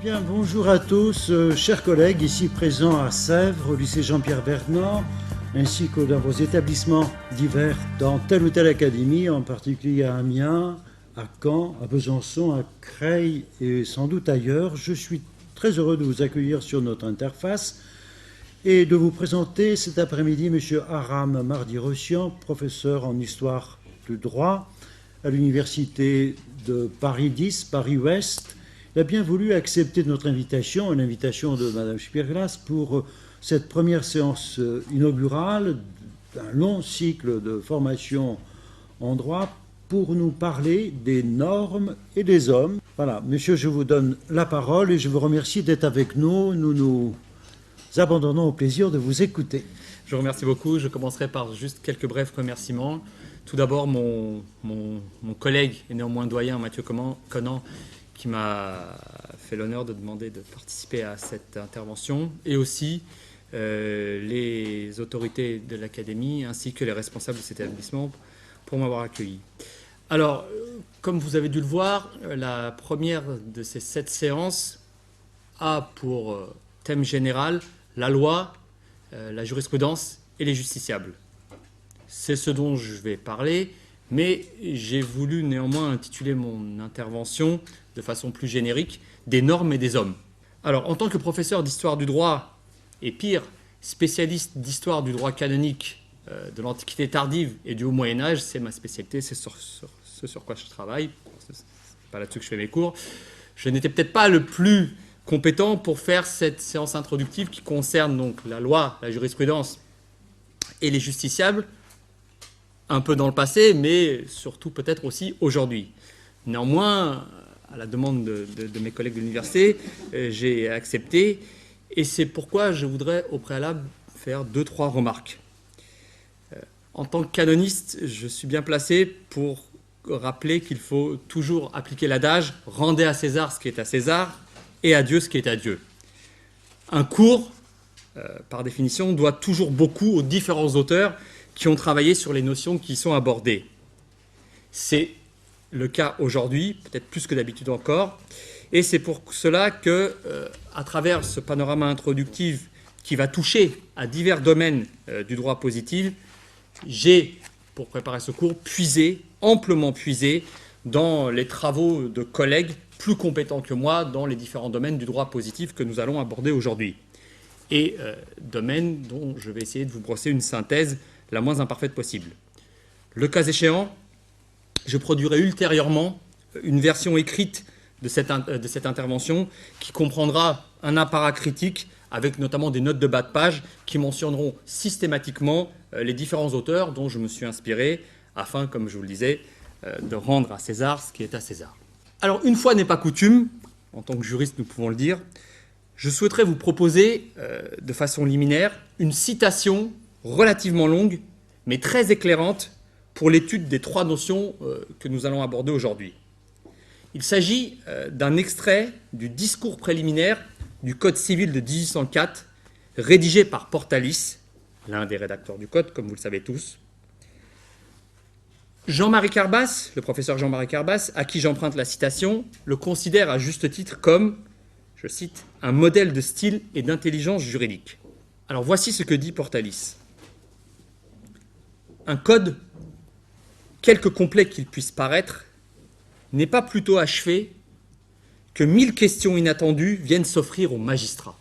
bien, bonjour à tous, chers collègues, ici présents à Sèvres, au lycée Jean-Pierre Vernant, ainsi que dans vos établissements divers, dans telle ou telle académie, en particulier à Amiens, à Caen, à Besançon, à Creil et sans doute ailleurs. Je suis très heureux de vous accueillir sur notre interface et de vous présenter cet après-midi M. Aram Mardi-Rossian, professeur en histoire du droit à l'université de Paris 10, Paris-Ouest. Il a bien voulu accepter notre invitation, une invitation de Mme Spierglas, pour cette première séance inaugurale d'un long cycle de formation en droit pour nous parler des normes et des hommes. Voilà, monsieur, je vous donne la parole et je vous remercie d'être avec nous. Nous nous abandonnons au plaisir de vous écouter. Je vous remercie beaucoup. Je commencerai par juste quelques brefs remerciements. Tout d'abord, mon collègue et néanmoins doyen, Mathieu Conan, qui m'a fait l'honneur de demander de participer à cette intervention, et aussi les autorités de l'Académie ainsi que les responsables de cet établissement pour m'avoir accueilli. Alors, comme vous avez dû le voir, la première de ces 7 séances a pour thème général la loi, la jurisprudence et les justiciables. C'est ce dont je vais parler, mais j'ai voulu néanmoins intituler mon intervention de façon plus générique « Des normes et des hommes ». Alors, en tant que professeur d'histoire du droit, et pire, spécialiste d'histoire du droit canonique de l'Antiquité tardive et du Haut Moyen-Âge, c'est ma spécialité, c'est ce sur quoi je travaille, c'est pas là-dessus que je fais mes cours, je n'étais peut-être pas le plus compétent pour faire cette séance introductive qui concerne donc la loi, la jurisprudence et les justiciables, un peu dans le passé, mais surtout peut-être aussi aujourd'hui. Néanmoins, à la demande de mes collègues de l'université, j'ai accepté, et c'est pourquoi je voudrais au préalable faire 2-3 remarques. En tant que canoniste, je suis bien placé pour rappeler qu'il faut toujours appliquer l'adage « rendez à César ce qui est à César et à Dieu ce qui est à Dieu ». Un cours, par définition, doit toujours beaucoup aux différents auteurs qui ont travaillé sur les notions qui y sont abordées. C'est le cas aujourd'hui, peut-être plus que d'habitude encore, et c'est pour cela que, à travers ce panorama introductif qui va toucher à divers domaines du droit positif, j'ai, pour préparer ce cours, amplement puisé dans les travaux de collègues plus compétents que moi dans les différents domaines du droit positif que nous allons aborder aujourd'hui. Et domaines dont je vais essayer de vous brosser une synthèse la moins imparfaite possible. Le cas échéant, je produirai ultérieurement une version écrite de cette intervention qui comprendra un apparat critique avec notamment des notes de bas de page qui mentionneront systématiquement les différents auteurs dont je me suis inspiré afin, comme je vous le disais, de rendre à César ce qui est à César. Alors, une fois n'est pas coutume, en tant que juriste nous pouvons le dire, je souhaiterais vous proposer de façon liminaire une citation relativement longue, mais très éclairante pour l'étude des 3 notions que nous allons aborder aujourd'hui. Il s'agit d'un extrait du discours préliminaire du Code civil de 1804, rédigé par Portalis, l'un des rédacteurs du Code, comme vous le savez tous. Jean-Marie Carbas, le professeur Jean-Marie Carbas, à qui j'emprunte la citation, le considère à juste titre comme, je cite, « un modèle de style et d'intelligence juridique ». Alors voici ce que dit Portalis. Un code, quelque complet qu'il puisse paraître, n'est pas plutôt achevé que 1000 questions inattendues viennent s'offrir aux magistrats.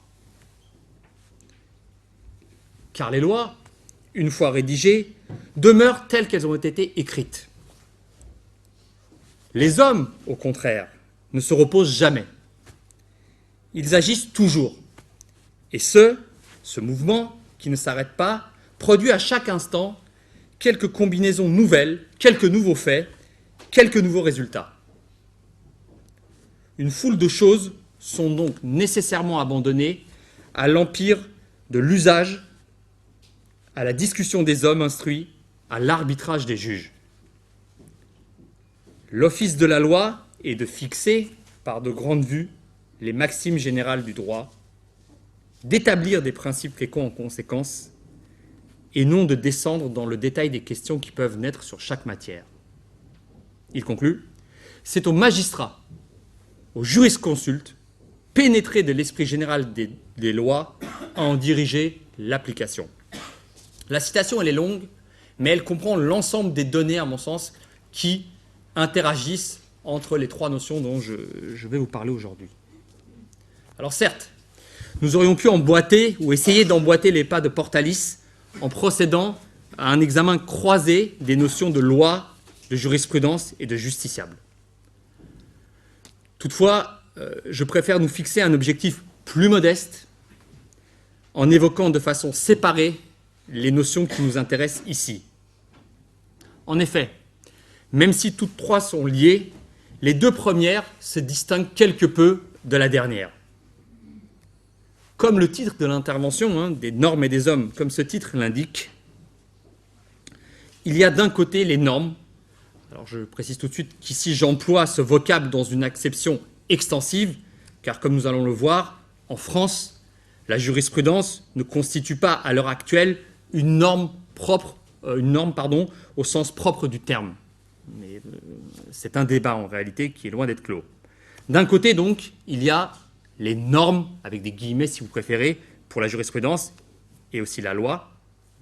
Car les lois, une fois rédigées, demeurent telles qu'elles ont été écrites. Les hommes, au contraire, ne se reposent jamais. Ils agissent toujours. Et ce mouvement, qui ne s'arrête pas, produit à chaque instant quelques combinaisons nouvelles, quelques nouveaux faits, quelques nouveaux résultats. Une foule de choses sont donc nécessairement abandonnées à l'empire de l'usage, à la discussion des hommes instruits, à l'arbitrage des juges. L'office de la loi est de fixer, par de grandes vues, les maximes générales du droit, d'établir des principes féconds en conséquence, et non de descendre dans le détail des questions qui peuvent naître sur chaque matière. Il conclut, c'est aux magistrats, aux jurisconsultes, pénétrer de l'esprit général des lois, à en diriger l'application. La citation, elle est longue, mais elle comprend l'ensemble des données, à mon sens, qui interagissent entre les trois notions dont je vais vous parler aujourd'hui. Alors certes, nous aurions pu emboîter ou essayer d'emboîter les pas de Portalis en procédant à un examen croisé des notions de loi, de jurisprudence et de justiciable. Toutefois, je préfère nous fixer un objectif plus modeste en évoquant de façon séparée les notions qui nous intéressent ici. En effet, même si toutes trois sont liées, les deux premières se distinguent quelque peu de la dernière. Comme le titre de l'intervention, des normes et des hommes, comme ce titre l'indique, il y a d'un côté les normes. Alors je précise tout de suite qu'ici j'emploie ce vocable dans une acception extensive, car comme nous allons le voir, en France, la jurisprudence ne constitue pas à l'heure actuelle une norme au sens propre du terme. Mais c'est un débat en réalité qui est loin d'être clos. D'un côté donc, il y a les normes, avec des guillemets si vous préférez, pour la jurisprudence, et aussi la loi,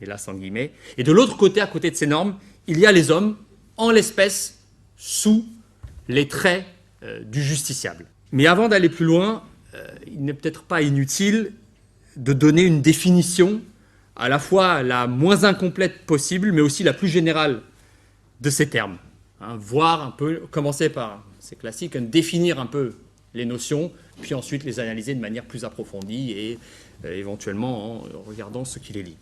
et là sans guillemets. Et de l'autre côté, à côté de ces normes, il y a les hommes, en l'espèce, sous les traits du justiciable. Mais avant d'aller plus loin, il n'est peut-être pas inutile de donner une définition à la fois la moins incomplète possible, mais aussi la plus générale de ces termes. Voir un peu, commencer par, c'est classique, définir un peu les notions, puis ensuite les analyser de manière plus approfondie et éventuellement en regardant ce qui les lie.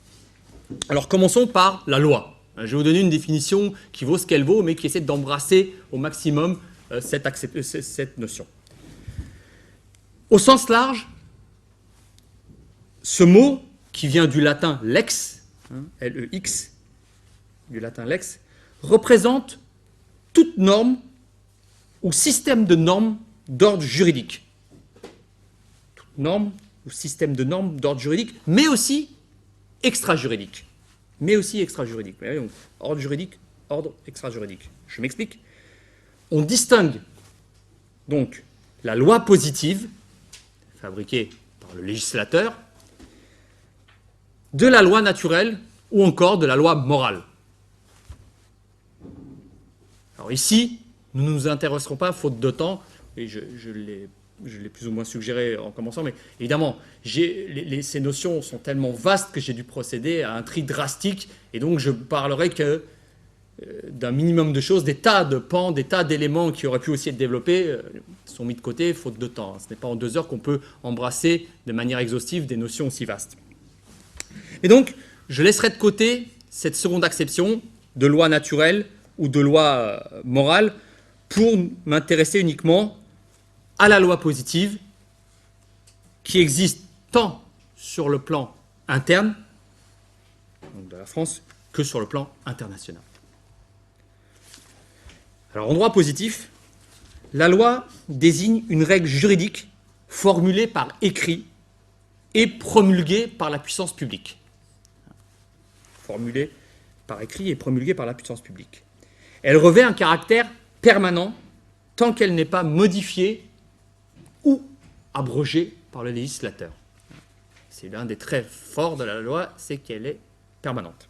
Alors commençons par la loi. Je vais vous donner une définition qui vaut ce qu'elle vaut, mais qui essaie d'embrasser au maximum cette notion. Au sens large, ce mot, qui vient du latin lex, L-E-X, du latin lex, représente toute norme ou système de normes d'ordre juridique. Toute norme ou système de normes d'ordre juridique, mais aussi extra-juridique. Donc, ordre juridique, ordre extra-juridique. Je m'explique. On distingue donc la loi positive, fabriquée par le législateur, de la loi naturelle ou encore de la loi morale. Alors ici, nous ne nous intéresserons pas, faute de temps, et je l'ai plus ou moins suggéré en commençant, mais évidemment, ces notions sont tellement vastes que j'ai dû procéder à un tri drastique, et donc je parlerai que d'un minimum de choses, des tas de pans, des tas d'éléments qui auraient pu aussi être développés sont mis de côté, faute de temps. Ce n'est pas en 2 heures qu'on peut embrasser de manière exhaustive des notions aussi vastes. Et donc, je laisserai de côté cette seconde acception de loi naturelle ou de loi morale pour m'intéresser uniquement à la loi positive qui existe tant sur le plan interne, donc de la France, que sur le plan international. Alors en droit positif, la loi désigne une règle juridique formulée par écrit et promulguée par la puissance publique. Formulée par écrit et promulguée par la puissance publique. Elle revêt un caractère permanent tant qu'elle n'est pas modifiée ou abrogée par le législateur. C'est l'un des traits forts de la loi, c'est qu'elle est permanente.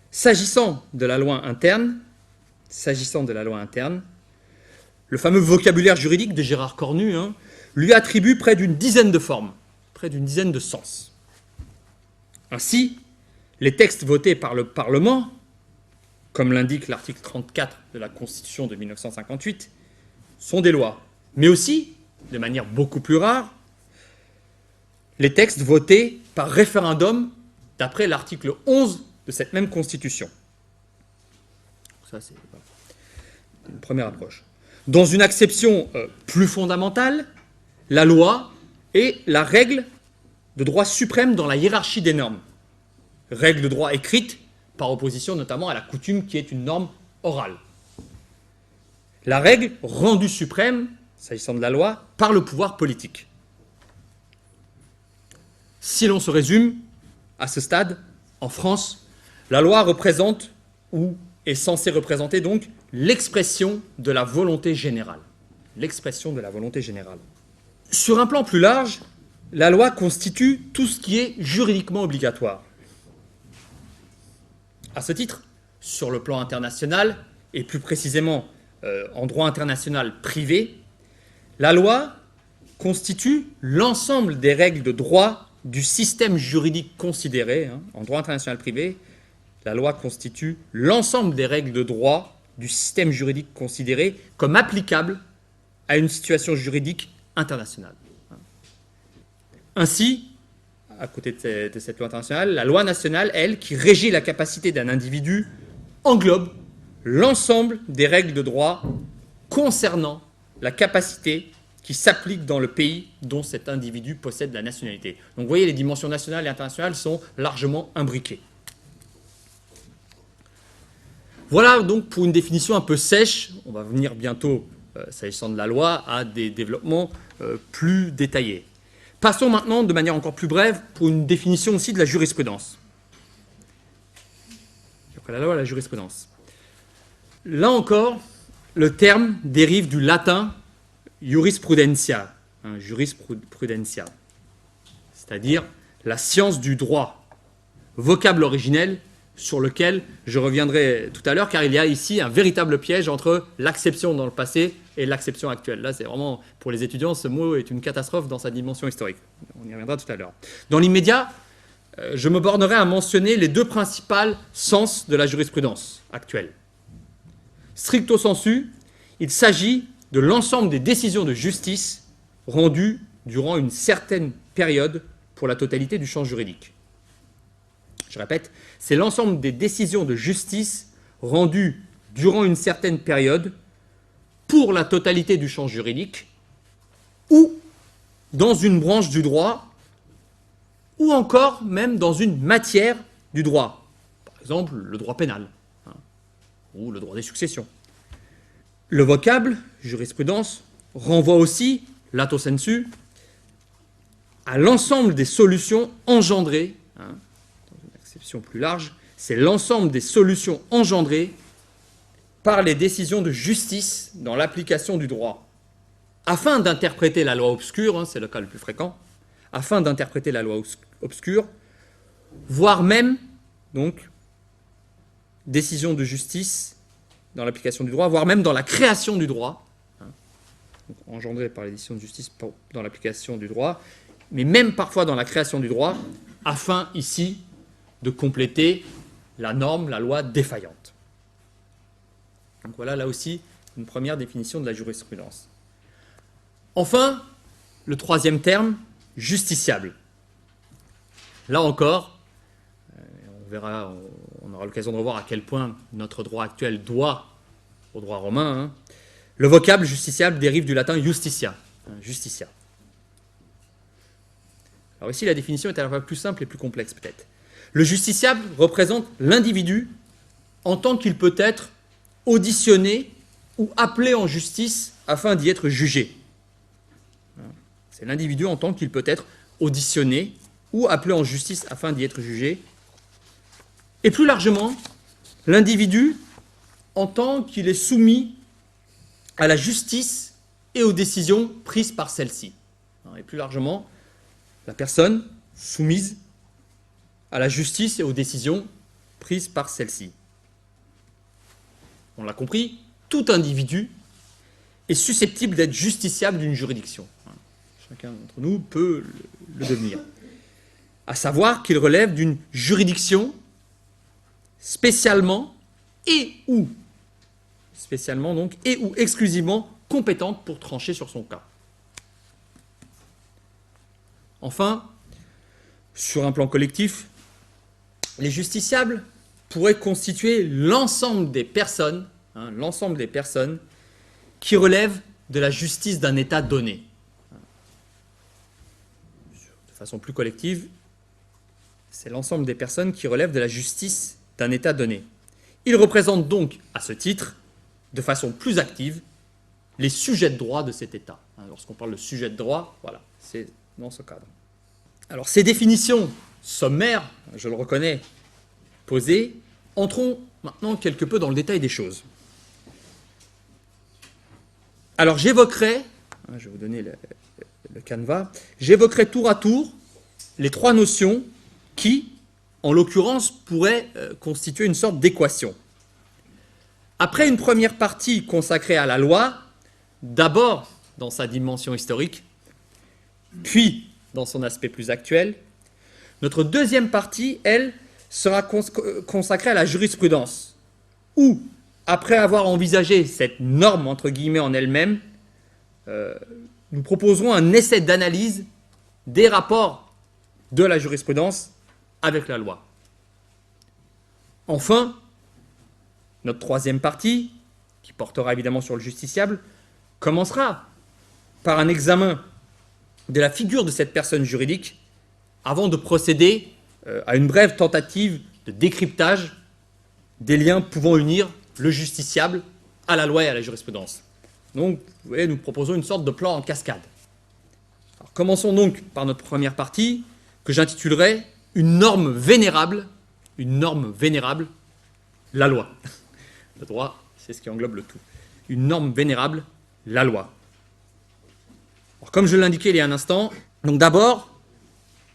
S'agissant de la loi interne, le fameux vocabulaire juridique de Gérard Cornu lui attribue près d'une dizaine de formes, près d'une dizaine de sens. Ainsi, les textes votés par le Parlement, comme l'indique l'article 34 de la Constitution de 1958, sont des lois, mais aussi, de manière beaucoup plus rare, les textes votés par référendum d'après l'article 11 de cette même Constitution. Ça, c'est une première approche. Dans une acception plus fondamentale, la loi est la règle de droit suprême dans la hiérarchie des normes. Règle de droit écrite, par opposition notamment à la coutume qui est une norme orale. La règle rendue suprême, s'agissant de la loi, par le pouvoir politique. Si l'on se résume, à ce stade, en France, la loi représente, ou est censée représenter donc, l'expression de la volonté générale. l'expression de la volonté générale. Sur un plan plus large, la loi constitue tout ce qui est juridiquement obligatoire. À ce titre, sur le plan international, et plus précisément en droit international privé, la loi constitue l'ensemble des règles de droit du système juridique considéré. En droit international privé, la loi constitue l'ensemble des règles de droit du système juridique considéré comme applicable à une situation juridique internationale. Ainsi, à côté de cette loi internationale, la loi nationale, elle, qui régit la capacité d'un individu, englobe l'ensemble des règles de droit concernant la capacité qui s'applique dans le pays dont cet individu possède la nationalité. Donc vous voyez, les dimensions nationales et internationales sont largement imbriquées. Voilà donc pour une définition un peu sèche. On va venir bientôt, s'agissant de la loi, à des développements plus détaillés. Passons maintenant, de manière encore plus brève, pour une définition aussi de la jurisprudence. Après la loi, la jurisprudence. Là encore, le terme dérive du latin jurisprudentia, jurisprudentia, c'est-à-dire la science du droit, vocable originel sur lequel je reviendrai tout à l'heure, car il y a ici un véritable piège entre l'acception dans le passé et l'acception actuelle. Là, c'est vraiment, pour les étudiants, ce mot est une catastrophe dans sa dimension historique. On y reviendra tout à l'heure. Dans l'immédiat, je me bornerai à mentionner les deux principaux sens de la jurisprudence actuelle. Stricto sensu, il s'agit de l'ensemble des décisions de justice rendues durant une certaine période pour la totalité du champ juridique. Je répète, c'est l'ensemble des décisions de justice rendues durant une certaine période pour la totalité du champ juridique ou dans une branche du droit ou encore même dans une matière du droit. Par exemple, le droit pénal ou le droit des successions. Le vocable, jurisprudence, renvoie aussi, lato sensu, à l'ensemble des solutions engendrées, dans une acception plus large, c'est l'ensemble des solutions engendrées par les décisions de justice dans l'application du droit. Afin d'interpréter la loi obscure, c'est le cas le plus fréquent, afin d'interpréter la loi obscure, voire même, donc, décision de justice dans l'application du droit, voire même dans la création du droit, donc engendré par les décisions de justice dans l'application du droit, mais même parfois dans la création du droit, afin ici de compléter la norme, la loi défaillante. Donc voilà là aussi une première définition de la jurisprudence. Enfin, le troisième terme, justiciable. Là encore, on verra, on aura l'occasion de revoir à quel point notre droit actuel doit au droit romain. Le vocable justiciable dérive du latin justitia. Justitia. Alors ici, la définition est à la fois plus simple et plus complexe peut-être. Le justiciable représente l'individu en tant qu'il peut être auditionné ou appelé en justice afin d'y être jugé. C'est l'individu en tant qu'il peut être auditionné ou appelé en justice afin d'y être jugé. Et plus largement, l'individu en tant qu'il est soumis à la justice et aux décisions prises par celle-ci. Et plus largement, la personne soumise à la justice et aux décisions prises par celle-ci. On l'a compris, tout individu est susceptible d'être justiciable d'une juridiction. Chacun d'entre nous peut le devenir. À savoir qu'il relève d'une juridiction spécialement ou exclusivement compétente pour trancher sur son cas. Enfin, sur un plan collectif, les justiciables pourraient constituer l'ensemble des personnes qui relèvent de la justice d'un État donné. De façon plus collective, c'est l'ensemble des personnes qui relèvent de la justice d'un État donné. Ils représentent donc, à ce titre, de façon plus active, les sujets de droit de cet État. Lorsqu'on parle de sujet de droit, voilà, c'est dans ce cadre. Alors, ces définitions sommaires, je le reconnais, posées, entrons maintenant quelque peu dans le détail des choses. Alors j'évoquerai, je vais vous donner le canevas, j'évoquerai tour à tour les trois notions qui, en l'occurrence, pourraient constituer une sorte d'équation. Après une première partie consacrée à la loi, d'abord dans sa dimension historique, puis dans son aspect plus actuel, notre deuxième partie, elle, sera consacrée à la jurisprudence, où, après avoir envisagé cette norme, entre guillemets, en elle-même, nous proposerons un essai d'analyse des rapports de la jurisprudence avec la loi. Enfin, notre troisième partie, qui portera évidemment sur le justiciable, commencera par un examen de la figure de cette personne juridique avant de procéder à une brève tentative de décryptage des liens pouvant unir le justiciable à la loi et à la jurisprudence. Donc, vous voyez, nous proposons une sorte de plan en cascade. Alors, commençons donc par notre première partie, que j'intitulerai « Une norme vénérable », la loi. Le droit, c'est ce qui englobe le tout. Une norme vénérable, la loi. Alors, comme je l'indiquais il y a un instant, donc d'abord,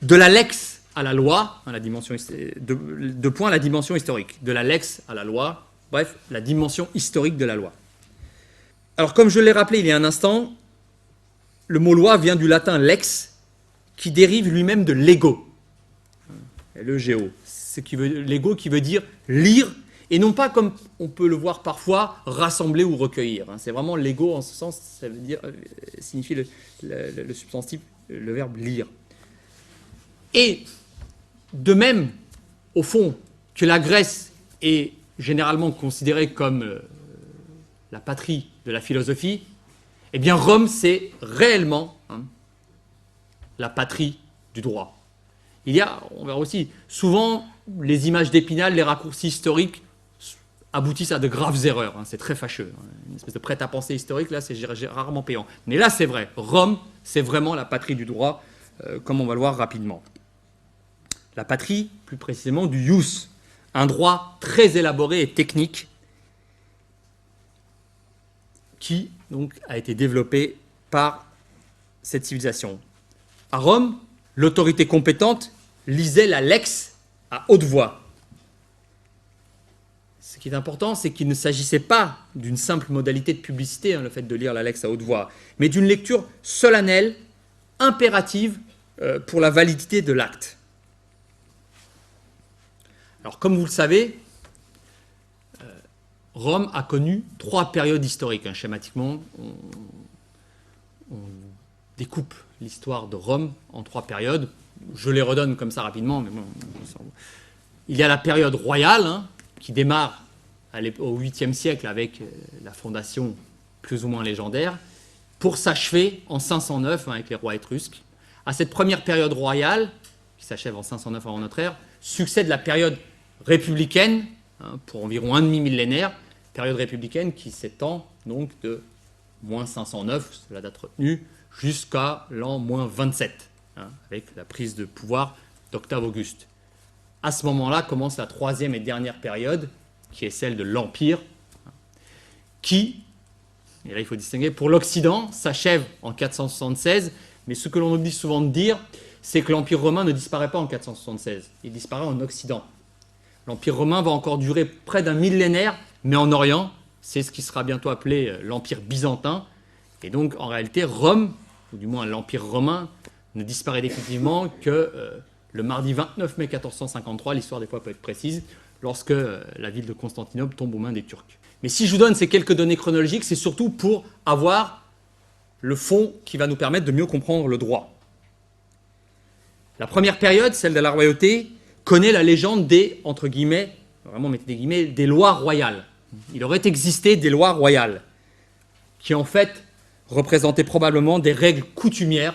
de la lex à la loi, la dimension, deux points, la dimension historique. De la lex à la loi, bref, la dimension historique de la loi. Alors, comme je l'ai rappelé il y a un instant, le mot loi vient du latin lex, qui dérive lui-même de lego. L-E-G-O. Lego qui veut dire lire, et non pas comme on peut le voir parfois, rassembler ou recueillir. C'est vraiment lego en ce sens, ça veut dire, signifie le substantif, le verbe lire. Et de même, au fond, que la Grèce est généralement considérée comme la patrie de la philosophie, eh bien Rome, c'est réellement la patrie du droit. Il y a, on verra aussi, souvent les images d'Épinal, les raccourcis historiques aboutissent à de graves erreurs. C'est très fâcheux. Une espèce de prêt-à-penser historique, là, c'est rarement payant. Mais là, c'est vrai. Rome, c'est vraiment la patrie du droit, comme on va le voir rapidement. La patrie, plus précisément, du ius, un droit très élaboré et technique qui donc a été développé par cette civilisation. À Rome, l'autorité compétente lisait la lex à haute voix. Ce qui est important, c'est qu'il ne s'agissait pas d'une simple modalité de publicité, le fait de lire la lex à haute voix, mais d'une lecture solennelle, impérative pour la validité de l'acte. Alors, comme vous le savez, Rome a connu 3 périodes historiques. Schématiquement, on découpe l'histoire de Rome en 3 périodes. Je les redonne comme ça rapidement. Mais bon, il y a la période royale, qui démarre au 8e siècle avec la fondation plus ou moins légendaire, pour s'achever en 509 avec les rois étrusques. À cette première période royale, qui s'achève en 509 avant notre ère, succède la période républicaine, pour environ un demi-millénaire, période républicaine qui s'étend donc de moins 509, c'est la date retenue, jusqu'à l'an moins 27, avec la prise de pouvoir d'Octave Auguste. À ce moment-là commence la 3e et dernière période, qui est celle de l'Empire, qui, et là il faut distinguer, pour l'Occident, s'achève en 476, mais ce que l'on oublie souvent de dire, c'est que l'Empire romain ne disparaît pas en 476, il disparaît en Occident. L'Empire romain va encore durer près d'un millénaire, mais en Orient, c'est ce qui sera bientôt appelé l'Empire byzantin. Et donc, en réalité, Rome, ou du moins l'Empire romain, ne disparaît définitivement que le mardi 29 mai 1453, l'histoire des fois peut être précise, lorsque la ville de Constantinople tombe aux mains des Turcs. Mais si je vous donne ces quelques données chronologiques, c'est surtout pour avoir le fond qui va nous permettre de mieux comprendre le droit. La première période, celle de la royauté, connaît la légende des, entre guillemets, vraiment mettez des guillemets, des lois royales. Il aurait existé des lois royales qui en fait représentaient probablement des règles coutumières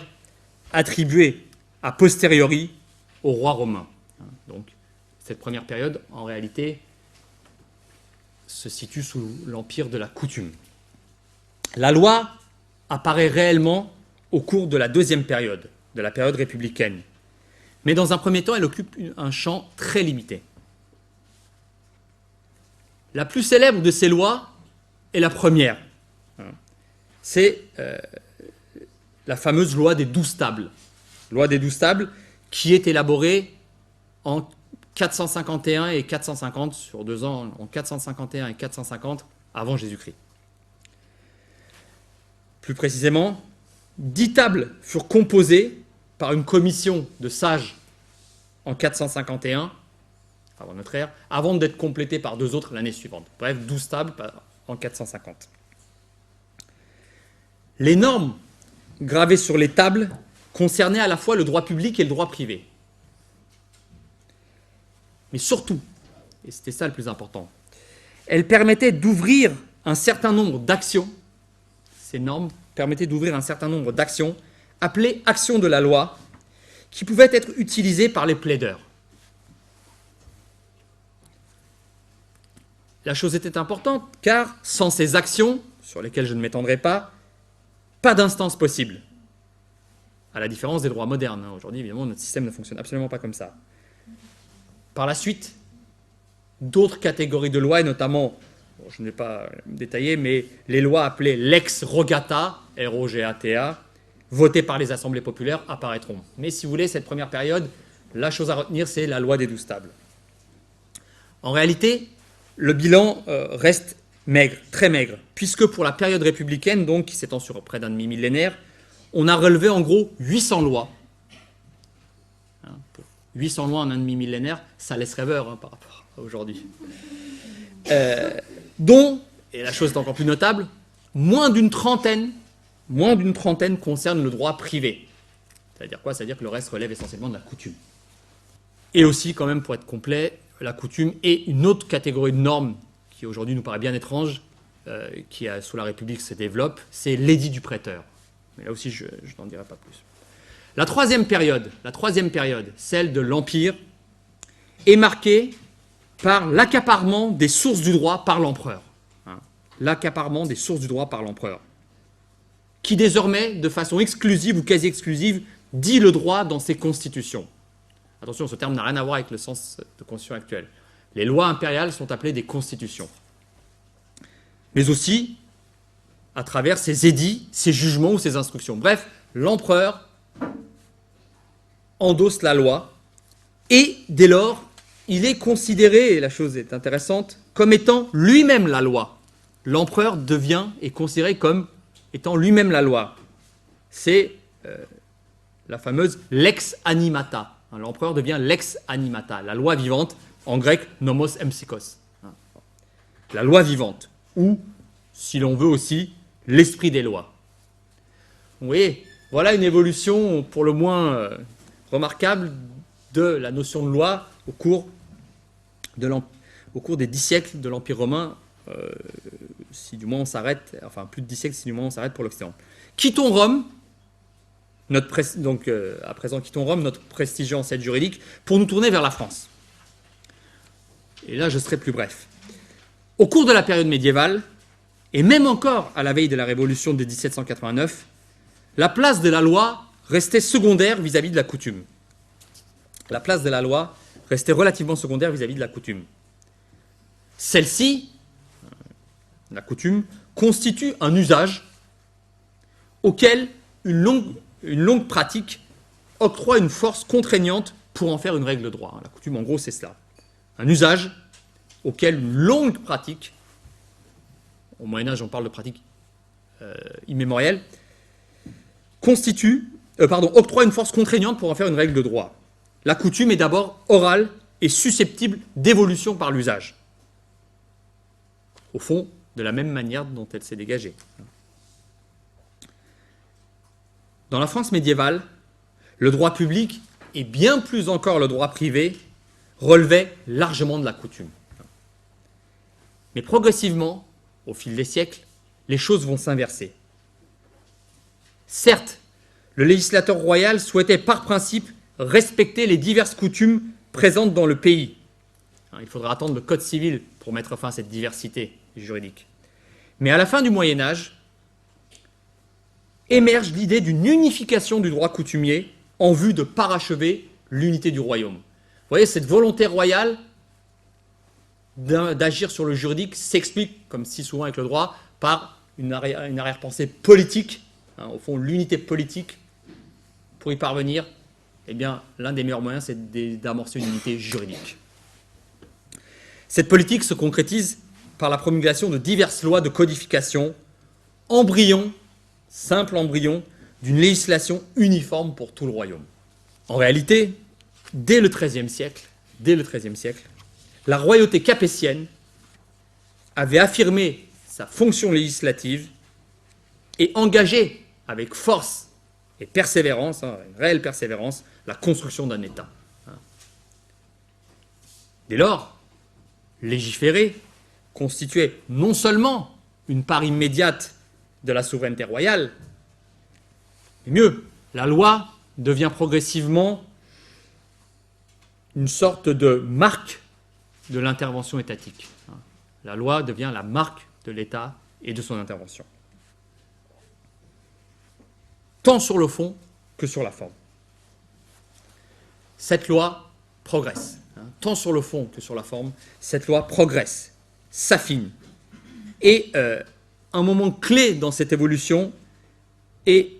attribuées a posteriori au roi romain. Donc cette première période, en réalité, se situe sous l'empire de la coutume. La loi apparaît réellement au cours de la 2e période, de la période républicaine. Mais dans un premier temps, elle occupe un champ très limité. La plus célèbre de ces lois est la première, c'est la fameuse loi des 12 tables. Loi des 12 tables qui est élaborée en 451 et 450, sur 2 ans, en 451 et 450 avant Jésus-Christ. Plus précisément, 10 tables furent composées par une commission de sages en 451, avant notre ère, avant d'être complétées par 2 autres l'année suivante. Bref, 12 tables en 450. Les normes gravées sur les tables concernaient à la fois le droit public et le droit privé. Mais surtout, et c'était ça le plus important, elles permettaient d'ouvrir un certain nombre d'actions. Ces normes permettaient d'ouvrir un certain nombre d'actions appelées actions de la loi, qui pouvaient être utilisées par les plaideurs. La chose était importante, car sans ces actions, sur lesquelles je ne m'étendrai pas d'instance possible. À la différence des droits modernes. Aujourd'hui, évidemment, notre système ne fonctionne absolument pas comme ça. Par la suite, d'autres catégories de lois, et notamment, je ne vais pas détailler, mais les lois appelées lex rogata, R-O-G-A-T-A, votées par les assemblées populaires, apparaîtront. Mais si vous voulez, cette première période, la chose à retenir, c'est la loi des 12 tables. En réalité, le bilan reste maigre, très maigre, puisque pour la période républicaine, donc, qui s'étend sur près d'un demi-millénaire, on a relevé en gros 800 lois. 800 lois en un demi-millénaire, ça laisse rêveur par rapport à aujourd'hui. Dont, et la chose est encore plus notable, moins d'une trentaine concernent le droit privé. C'est-à-dire quoi? C'est-à-dire que le reste relève essentiellement de la coutume. Et aussi, quand même, pour être complet, la coutume est une autre catégorie de normes qui aujourd'hui nous paraît bien étrange, qui sous la République se développe, c'est l'édit du prêteur. Mais là aussi, je n'en dirai pas plus. La troisième période, celle de l'Empire, est marquée par l'accaparement des sources du droit par l'empereur. L'accaparement des sources du droit par l'empereur, qui désormais, de façon exclusive ou quasi exclusive, dit le droit dans ses constitutions. Attention, ce terme n'a rien à voir avec le sens de constitution actuelle. Les lois impériales sont appelées des constitutions. Mais aussi à travers ses édits, ses jugements ou ses instructions. Bref, l'empereur endosse la loi et dès lors, il est considéré, et la chose est intéressante, comme étant lui-même la loi. L'empereur est considéré comme étant lui-même la loi. C'est la fameuse lex animata. L'empereur devient lex animata, la loi vivante, en grec nomos empsikos. La loi vivante, ou, si l'on veut aussi, l'esprit des lois. Vous voyez, voilà une évolution pour le moins remarquable de la notion de loi au cours des 10 siècles de l'Empire romain, si du moins on s'arrête, enfin plus de 10 siècles si du moins on s'arrête pour l'Occident. Quittons Rome, à présent quittons Rome, notre prestigieux ancêtre juridique, pour nous tourner vers la France. Et là je serai plus bref. Au cours de la période médiévale, et même encore à la veille de la Révolution de 1789, la place de la loi restait secondaire vis-à-vis de la coutume. La place de la loi restait relativement secondaire vis-à-vis de la coutume. Celle-ci, la coutume, constitue un usage auquel une longue pratique octroie une force contraignante pour en faire une règle de droit. La coutume, en gros, c'est cela. Un usage auquel une longue pratique, au Moyen-Âge, on parle de pratique immémorielle, octroie une force contraignante pour en faire une règle de droit. La coutume est d'abord orale et susceptible d'évolution par l'usage. Au fond, de la même manière dont elle s'est dégagée. Dans la France médiévale, le droit public, et bien plus encore le droit privé, relevait largement de la coutume. Mais progressivement, au fil des siècles, les choses vont s'inverser. Certes, le législateur royal souhaitait par principe respecter les diverses coutumes présentes dans le pays. Il faudra attendre le Code civil pour mettre fin à cette diversité juridique. Mais à la fin du Moyen-Âge, émerge l'idée d'une unification du droit coutumier en vue de parachever l'unité du royaume. Vous voyez, cette volonté royale d'agir sur le juridique s'explique, comme si souvent avec le droit, par une arrière-pensée politique, hein, au fond l'unité politique. Pour y parvenir, eh bien, l'un des meilleurs moyens, c'est d'amorcer une unité juridique. Cette politique se concrétise par la promulgation de diverses lois de codification, simple embryon, d'une législation uniforme pour tout le royaume. En réalité, dès le XIIIe siècle, la royauté capétienne avait affirmé sa fonction législative et engagé avec force et persévérance, une réelle persévérance, la construction d'un État. Dès lors, légiférer constituait non seulement une part immédiate de la souveraineté royale, mais mieux, la loi devient progressivement une sorte de marque de l'intervention étatique. La loi devient la marque de l'État et de son intervention. Tant sur le fond que sur la forme. Cette loi progresse. Tant sur le fond que sur la forme, cette loi progresse, s'affine. Et un moment clé dans cette évolution est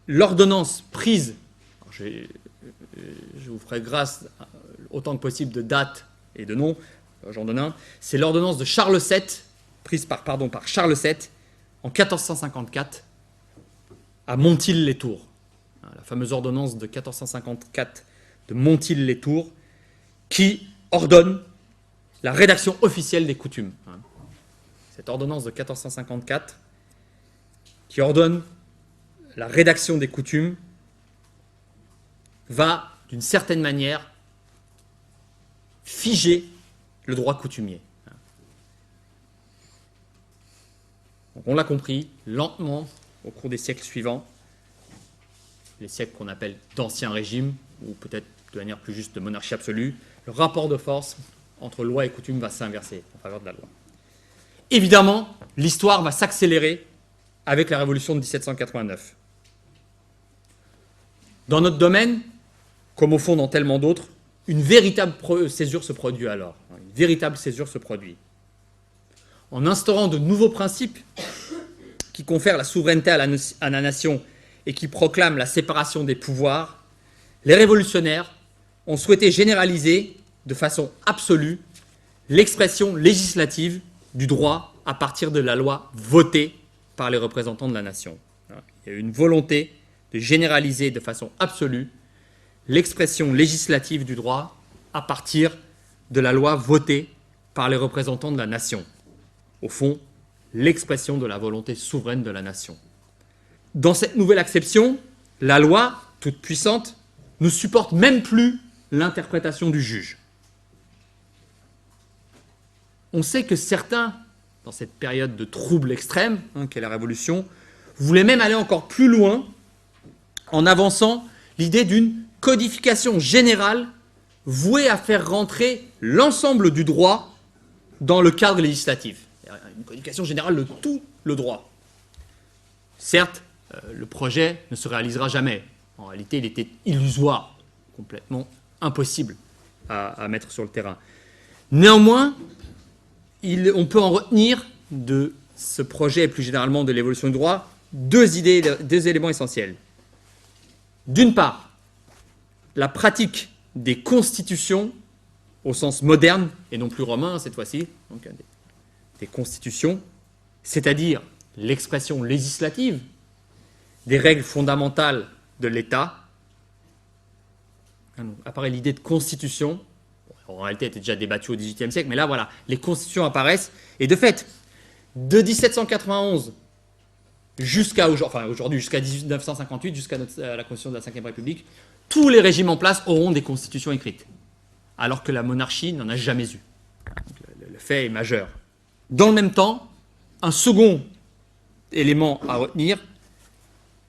l'ordonnance prise. Je vous ferai grâce autant que possible de dates et de noms, j'en donne un. C'est l'ordonnance de Charles VII, prise par Charles VII en 1454 à Montil-les-Tours. La fameuse ordonnance de 1454 de Montil-les-Tours qui ordonne la rédaction officielle des coutumes. Cette ordonnance de 1454 qui ordonne la rédaction des coutumes va, d'une certaine manière, figer le droit coutumier. Donc on l'a compris, lentement, au cours des siècles suivants, les siècles qu'on appelle d'Ancien Régime, ou peut-être de manière plus juste de monarchie absolue, le rapport de force entre loi et coutume va s'inverser en faveur de la loi. Évidemment, l'histoire va s'accélérer avec la Révolution de 1789. Dans notre domaine, comme au fond dans tellement d'autres, une véritable césure se produit alors. Une véritable césure se produit. En instaurant de nouveaux principes qui confèrent la souveraineté à la nation et qui proclament la séparation des pouvoirs, les révolutionnaires ont souhaité généraliser de façon absolue l'expression législative du droit à partir de la loi votée par les représentants de la nation. Il y a eu une volonté de généraliser de façon absolue l'expression législative du droit à partir de la loi votée par les représentants de la nation. Au fond, l'expression de la volonté souveraine de la nation. Dans cette nouvelle acception, la loi, toute puissante, ne supporte même plus l'interprétation du juge. On sait que certains, dans cette période de trouble extrême, qu'est la Révolution, voulaient même aller encore plus loin en avançant l'idée d'une codification générale vouée à faire rentrer l'ensemble du droit dans le cadre législatif. Une codification générale de tout le droit. Certes, le projet ne se réalisera jamais. En réalité, il était illusoire, complètement impossible à mettre sur le terrain. Néanmoins, on peut en retenir de ce projet et plus généralement de l'évolution du droit deux éléments essentiels. D'une part, la pratique des constitutions au sens moderne et non plus romain cette fois-ci, donc des constitutions, c'est-à-dire l'expression législative des règles fondamentales de l'État. Apparaît l'idée de constitution. En réalité, elle était déjà débattue au XVIIIe siècle, mais là, voilà, les constitutions apparaissent. Et de fait, de 1791 jusqu'à aujourd'hui, jusqu'à 1958, jusqu'à la Constitution de la Ve République, tous les régimes en place auront des constitutions écrites, alors que la monarchie n'en a jamais eu. Donc, le fait est majeur. Dans le même temps, un second élément à retenir,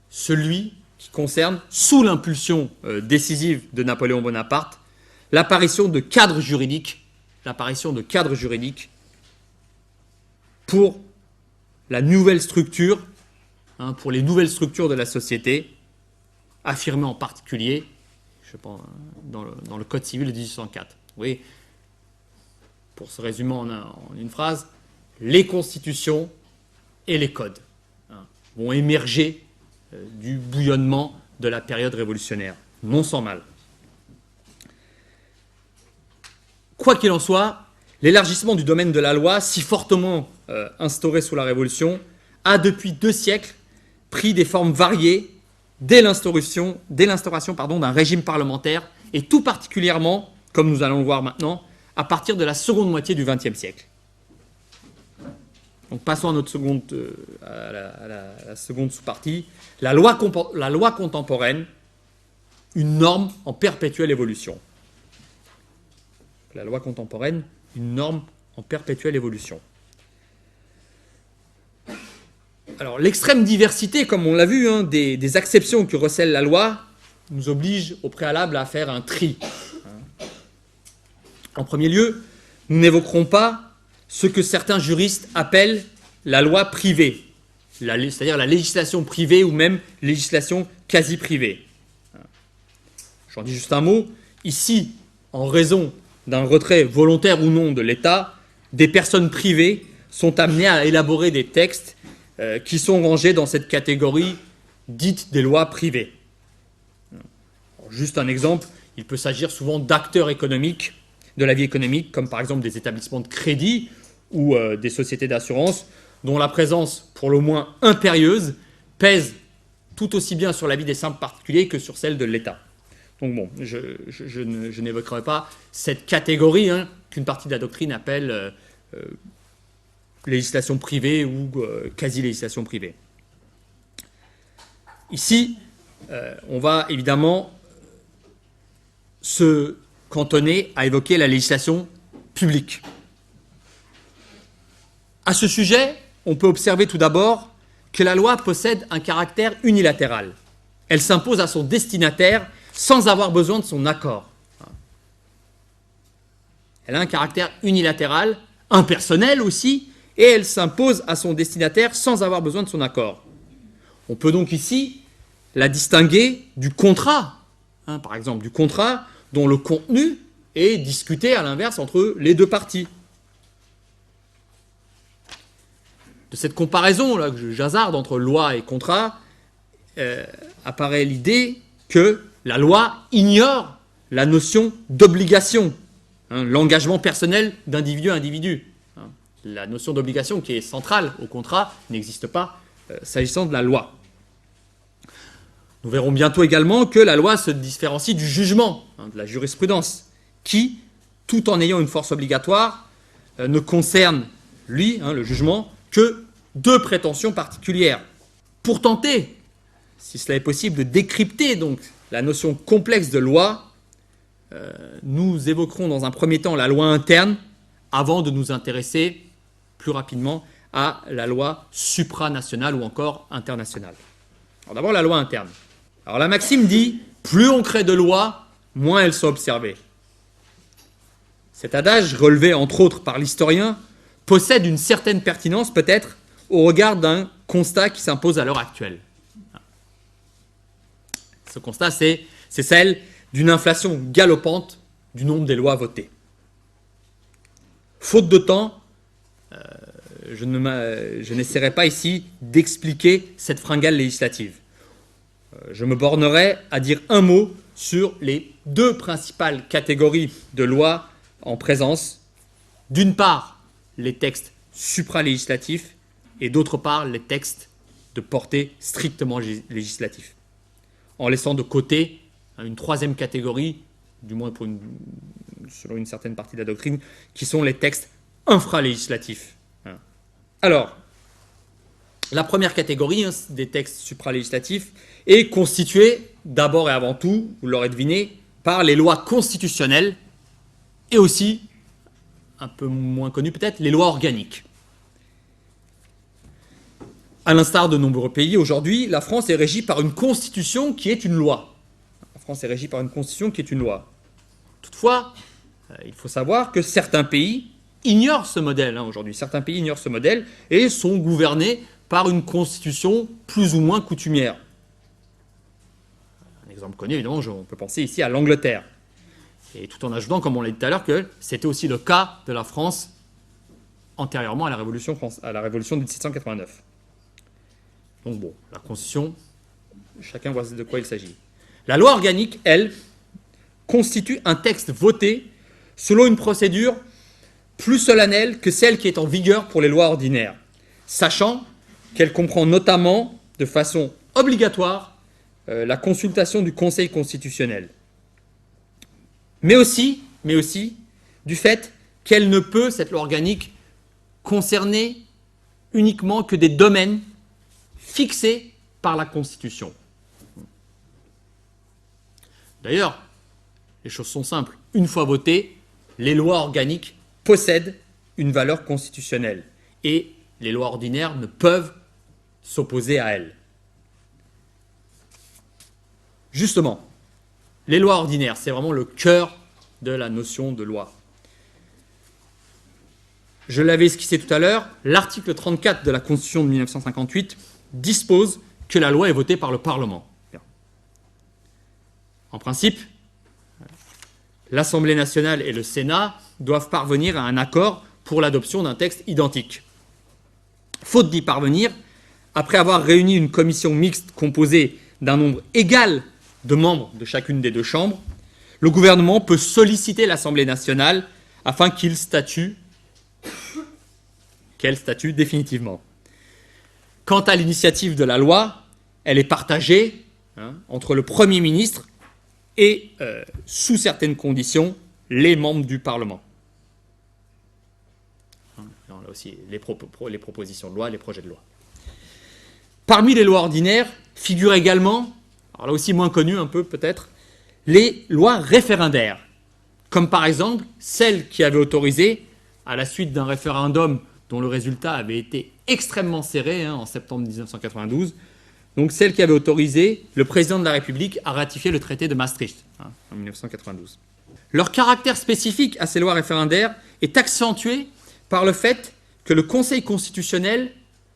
celui qui concerne, sous l'impulsion décisive de Napoléon Bonaparte, l'apparition de cadres juridiques pour la nouvelle structure, pour les nouvelles structures de la société, affirmées en particulier, je pense, dans le Code civil de 1804. Oui, pour se résumer en une phrase, les constitutions et les codes. vont émerger du bouillonnement de la période révolutionnaire, non sans mal. Quoi qu'il en soit, l'élargissement du domaine de la loi, si fortement instauré sous la Révolution, a depuis 2 siècles pris des formes variées dès l'instauration d'un régime parlementaire, et tout particulièrement, comme nous allons le voir maintenant, à partir de la seconde moitié du XXe siècle. Donc passons à la seconde sous-partie. La loi contemporaine, une norme en perpétuelle évolution. La loi contemporaine, une norme en perpétuelle évolution. Alors, l'extrême diversité, comme on l'a vu, des acceptions que recèle la loi, nous oblige au préalable à faire un tri. En premier lieu, nous n'évoquerons pas ce que certains juristes appellent la loi privée, c'est-à-dire la législation privée ou même législation quasi-privée. J'en dis juste un mot. Ici, en raison d'un retrait volontaire ou non de l'État, des personnes privées sont amenées à élaborer des textes qui sont rangés dans cette catégorie dite des lois privées. Alors, juste un exemple, il peut s'agir souvent d'acteurs économiques, de la vie économique, comme par exemple des établissements de crédit ou des sociétés d'assurance, dont la présence, pour le moins impérieuse, pèse tout aussi bien sur la vie des simples particuliers que sur celle de l'État. Donc bon, je n'évoquerai pas cette catégorie qu'une partie de la doctrine appelle législation privée ou quasi-législation privée. Ici, on va évidemment se cantonner à évoquer la législation publique. À ce sujet, on peut observer tout d'abord que la loi possède un caractère unilatéral. Elle s'impose à son destinataire sans avoir besoin de son accord. Elle a un caractère unilatéral, impersonnel aussi, et elle s'impose à son destinataire sans avoir besoin de son accord. On peut donc ici la distinguer du contrat, par exemple du contrat dont le contenu est discuté à l'inverse entre les deux parties. De cette comparaison là, que j'hasarde entre loi et contrat, apparaît l'idée que la loi ignore la notion d'obligation, l'engagement personnel d'individu à individu. La notion d'obligation qui est centrale au contrat n'existe pas s'agissant de la loi. Nous verrons bientôt également que la loi se différencie du jugement, de la jurisprudence, qui, tout en ayant une force obligatoire, ne concerne, lui, le jugement, que 2 prétentions particulières. Pour tenter, si cela est possible, de décrypter donc la notion complexe de loi, nous évoquerons dans un premier temps la loi interne, avant de nous intéresser plus rapidement à la loi supranationale ou encore internationale. Alors d'abord la loi interne. Alors la maxime dit « plus on crée de lois, moins elles sont observées ». Cet adage, relevé entre autres par l'historien, possède une certaine pertinence peut-être au regard d'un constat qui s'impose à l'heure actuelle. Ce constat, c'est celle d'une inflation galopante du nombre des lois votées. Faute de temps, je n'essaierai pas ici d'expliquer cette fringale législative. Je me bornerai à dire un mot sur les 2 principales catégories de lois en présence. D'une part, les textes supralégislatifs et d'autre part, les textes de portée strictement législative. En laissant de côté une 3e catégorie, du moins selon une certaine partie de la doctrine, qui sont les textes infralégislatifs. Alors, la première catégorie des textes supralégislatifs est constituée d'abord et avant tout, vous l'aurez deviné, par les lois constitutionnelles et aussi, un peu moins connues peut-être, les lois organiques. À l'instar de nombreux pays, aujourd'hui, la France est régie par une constitution qui est une loi. La France est régie par une constitution qui est une loi. Toutefois, il faut savoir que certains pays ignorent ce modèle aujourd'hui. Certains pays ignorent ce modèle et sont gouvernés par une constitution plus ou moins coutumière. Un exemple connu, évidemment, on peut penser ici à l'Angleterre. Et tout en ajoutant, comme on l'a dit tout à l'heure, que c'était aussi le cas de la France antérieurement à la Révolution de 1789. Donc bon, la Constitution, chacun voit de quoi il s'agit. La loi organique, elle, constitue un texte voté selon une procédure plus solennelle que celle qui est en vigueur pour les lois ordinaires, sachant qu'elle comprend notamment, de façon obligatoire, la consultation du Conseil constitutionnel. Mais aussi, du fait qu'elle ne peut, cette loi organique, concerner uniquement que des domaines fixés par la Constitution. D'ailleurs, les choses sont simples. Une fois votées, les lois organiques possèdent une valeur constitutionnelle et les lois ordinaires ne peuvent s'opposer à elles. Justement, les lois ordinaires, c'est vraiment le cœur de la notion de loi. Je l'avais esquissé tout à l'heure, l'article 34 de la Constitution de 1958 dispose que la loi est votée par le Parlement. En principe, l'Assemblée nationale et le Sénat doivent parvenir à un accord pour l'adoption d'un texte identique. Faute d'y parvenir, après avoir réuni une commission mixte composée d'un nombre égal de membres de chacune des deux chambres, le gouvernement peut solliciter l'Assemblée nationale afin qu'elle statue définitivement. Quant à l'initiative de la loi, elle est partagée entre le Premier ministre et, sous certaines conditions, les membres du Parlement. Là aussi, les propositions de loi, les projets de loi. Parmi les lois ordinaires figurent également, alors là aussi moins connues un peu peut-être, les lois référendaires, comme par exemple celle qui avait autorisé, à la suite d'un référendum dont le résultat avait été extrêmement serré en septembre 1992, donc celle qui avait autorisé le président de la République à ratifier le traité de Maastricht en 1992. Leur caractère spécifique à ces lois référendaires est accentué par le fait que le Conseil constitutionnel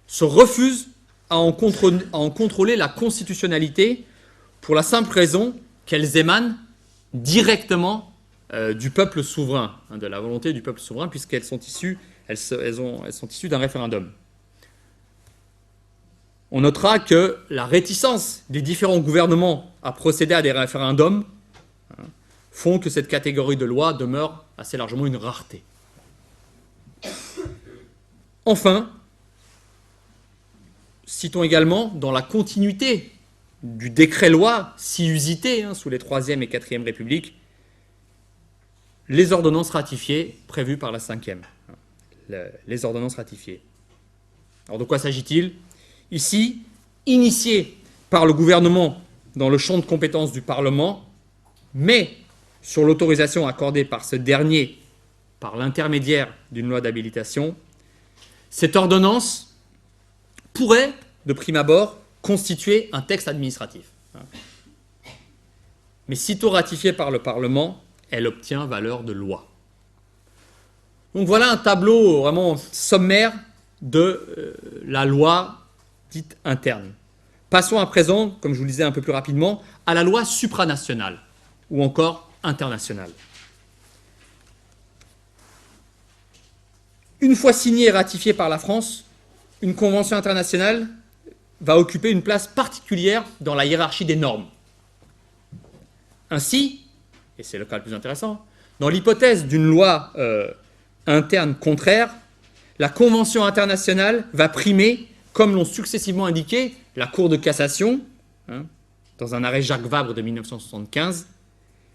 se refuse à en contrôler la constitutionnalité pour la simple raison qu'elles émanent directement du peuple souverain, de la volonté du peuple souverain, puisqu'elles sont issues d'un référendum. On notera que la réticence des différents gouvernements à procéder à des référendums font que cette catégorie de loi demeure assez largement une rareté. Enfin, citons également, dans la continuité du décret-loi si usité sous les 3e et 4e Républiques, les ordonnances ratifiées prévues par la 5e. Les ordonnances ratifiées. Alors de quoi s'agit-il ? Ici, initiées par le gouvernement dans le champ de compétences du Parlement, mais sur l'autorisation accordée par ce dernier par l'intermédiaire d'une loi d'habilitation, cette ordonnance pourrait, de prime abord, constituer un texte administratif. Mais sitôt ratifiée par le Parlement, elle obtient valeur de loi. Donc voilà un tableau vraiment sommaire de la loi dite interne. Passons à présent, comme je vous le disais un peu plus rapidement, à la loi supranationale ou encore internationale. Une fois signée et ratifiée par la France, une convention internationale va occuper une place particulière dans la hiérarchie des normes. Ainsi, et c'est le cas le plus intéressant, dans l'hypothèse d'une loi interne contraire, la Convention internationale va primer, comme l'ont successivement indiqué la Cour de cassation, dans un arrêt Jacques Vabre de 1975,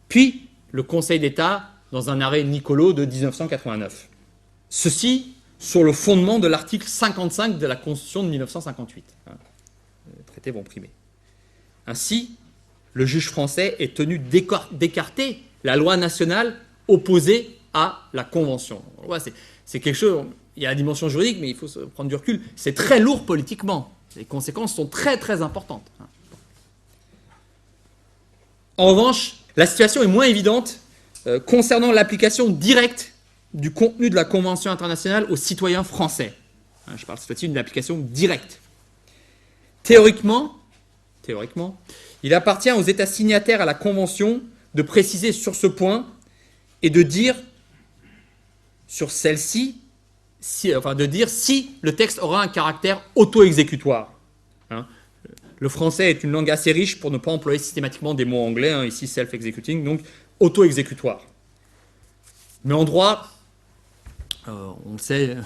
puis le Conseil d'État dans un arrêt Niccolo de 1989. Ceci sur le fondement de l'article 55 de la Constitution de 1958. Les traités vont primer. Ainsi, le juge français est tenu d'écarter la loi nationale opposée à la Convention. Ouais, c'est quelque chose, il y a la dimension juridique, mais il faut prendre du recul. C'est très lourd politiquement. Les conséquences sont très très importantes. En revanche, la situation est moins évidente concernant l'application directe du contenu de la Convention internationale aux citoyens français. Je parle cette fois-ci d'une application directe. Théoriquement, il appartient aux États signataires à la Convention de préciser sur ce point et de dire sur celle-ci, si le texte aura un caractère auto-exécutoire. hein. Le français est une langue assez riche pour ne pas employer systématiquement des mots anglais, hein, ici self-executing, donc auto-exécutoire. Mais en droit, on le sait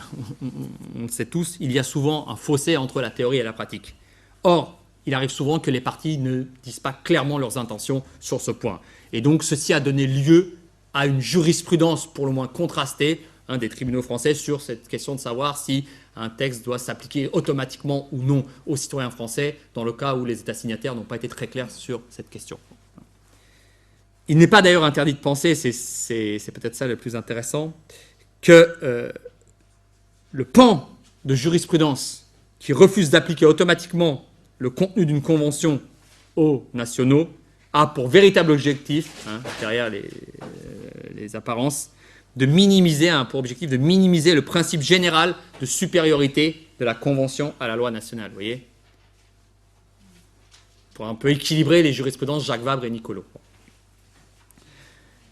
tous, il y a souvent un fossé entre la théorie et la pratique. Or, il arrive souvent que les parties ne disent pas clairement leurs intentions sur ce point. Et donc, ceci a donné lieu à une jurisprudence pour le moins contrastée, hein, des tribunaux français sur cette question de savoir si un texte doit s'appliquer automatiquement ou non aux citoyens français, dans le cas où les États signataires n'ont pas été très clairs sur cette question. Il n'est pas d'ailleurs interdit de penser, c'est peut-être ça le plus intéressant, que le pan de jurisprudence qui refuse d'appliquer automatiquement le contenu d'une convention aux nationaux a pour véritable objectif, hein, derrière les apparences, pour objectif de minimiser le principe général de supériorité de la Convention à la loi nationale, vous voyez, pour un peu équilibrer les jurisprudences Jacques Vabre et Nicolo.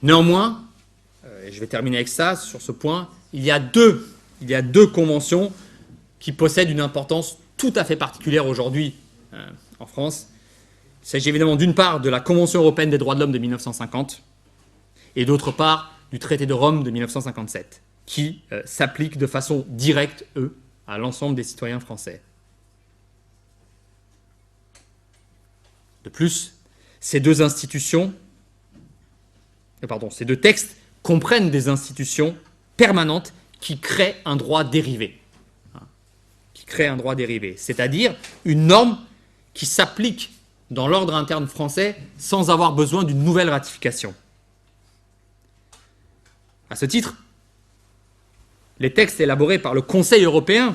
Néanmoins, et je vais terminer avec ça, sur ce point, il y a deux conventions qui possèdent une importance tout à fait particulière aujourd'hui en France. Il s'agit évidemment d'une part de la Convention européenne des droits de l'homme de 1950 et d'autre part du traité de Rome de 1957, qui s'applique de façon directe, à l'ensemble des citoyens français. De plus, ces deux textes comprennent des institutions permanentes qui créent un droit dérivé. C'est-à-dire une norme qui s'applique dans l'ordre interne français sans avoir besoin d'une nouvelle ratification. À ce titre, les textes élaborés par le Conseil européen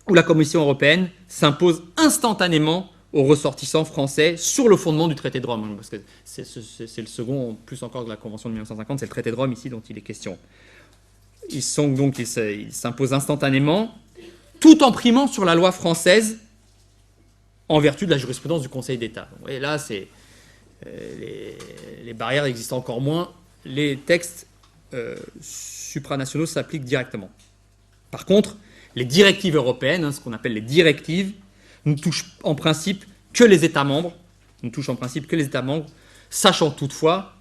ou la Commission européenne s'imposent instantanément aux ressortissants français sur le fondement du traité de Rome. Parce que c'est le second, plus encore que la Convention de 1950, c'est le traité de Rome ici dont il est question. Ils s'imposent instantanément, tout en primant sur la loi française en vertu de la jurisprudence du Conseil d'État. Et là, les barrières existent encore moins. Les textes supranationaux s'appliquent directement. Par contre, les directives européennes, ce qu'on appelle les directives, ne touchent en principe que les États membres, sachant toutefois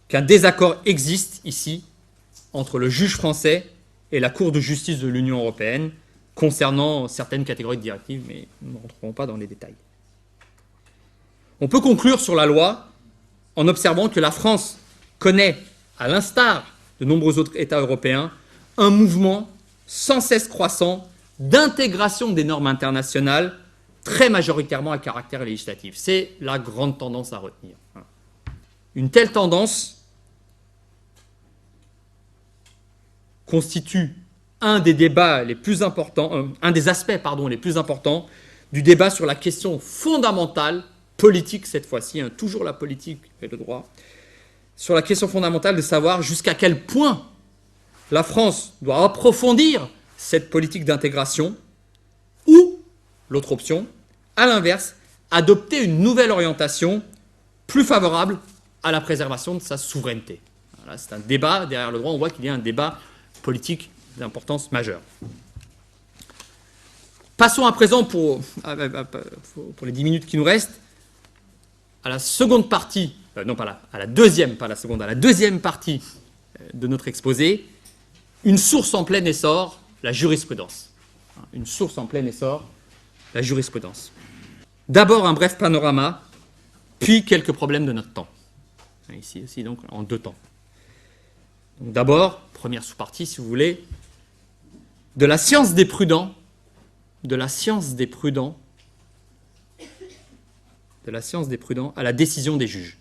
qu'un désaccord existe ici entre le juge français et la Cour de justice de l'Union européenne concernant certaines catégories de directives, mais nous ne rentrerons pas dans les détails. On peut conclure sur la loi en observant que la France connaît, à l'instar de nombreux autres États européens, un mouvement sans cesse croissant d'intégration des normes internationales, très majoritairement à caractère législatif. C'est la grande tendance à retenir. Une telle tendance constitue un des aspects les plus importants du débat sur la question fondamentale, politique cette fois-ci, toujours la politique et le droit, sur la question fondamentale de savoir jusqu'à quel point la France doit approfondir cette politique d'intégration ou, l'autre option, à l'inverse, adopter une nouvelle orientation plus favorable à la préservation de sa souveraineté. Voilà, c'est un débat, derrière le droit, on voit qu'il y a un débat politique d'importance majeure. Passons à présent, pour les 10 minutes qui nous restent, à la seconde partie, à la deuxième partie de notre exposé, une source en plein essor, la jurisprudence. Une source en plein essor, la jurisprudence. D'abord un bref panorama, puis quelques problèmes de notre temps. Ici aussi, donc, en deux temps. Donc, d'abord, première sous-partie, si vous voulez, de la science des prudents à la décision des juges.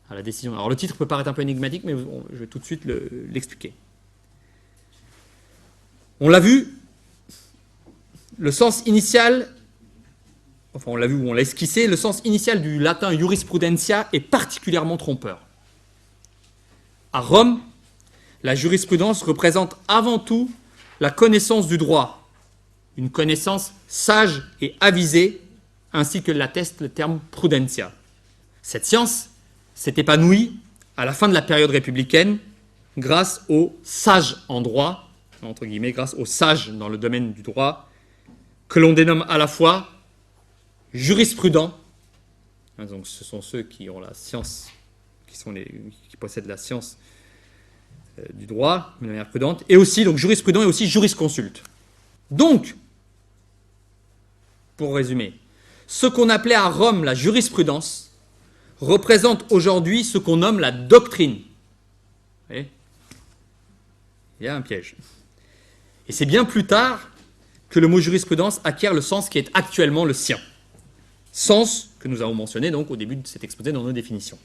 Alors le titre peut paraître un peu énigmatique, mais je vais tout de suite l'expliquer. On l'a vu, le sens initial, on l'a esquissé, le sens initial du latin jurisprudentia est particulièrement trompeur. À Rome, la jurisprudence représente avant tout la connaissance du droit, une connaissance sage et avisée, ainsi que l'atteste le terme prudentia. Cette science s'est épanouie à la fin de la période républicaine grâce aux sages en droit, entre guillemets, grâce aux sages dans le domaine du droit, que l'on dénomme à la fois jurisprudents, donc ce sont ceux qui ont la science, qui possèdent la science du droit de manière prudente, et aussi donc jurisprudent et aussi jurisconsulte. Donc, pour résumer, ce qu'on appelait à Rome la jurisprudence représente aujourd'hui ce qu'on nomme la doctrine. Vous voyez ? Il y a un piège. Et c'est bien plus tard que le mot jurisprudence acquiert le sens qui est actuellement le sien. Sens que nous avons mentionné donc au début de cet exposé dans nos définitions.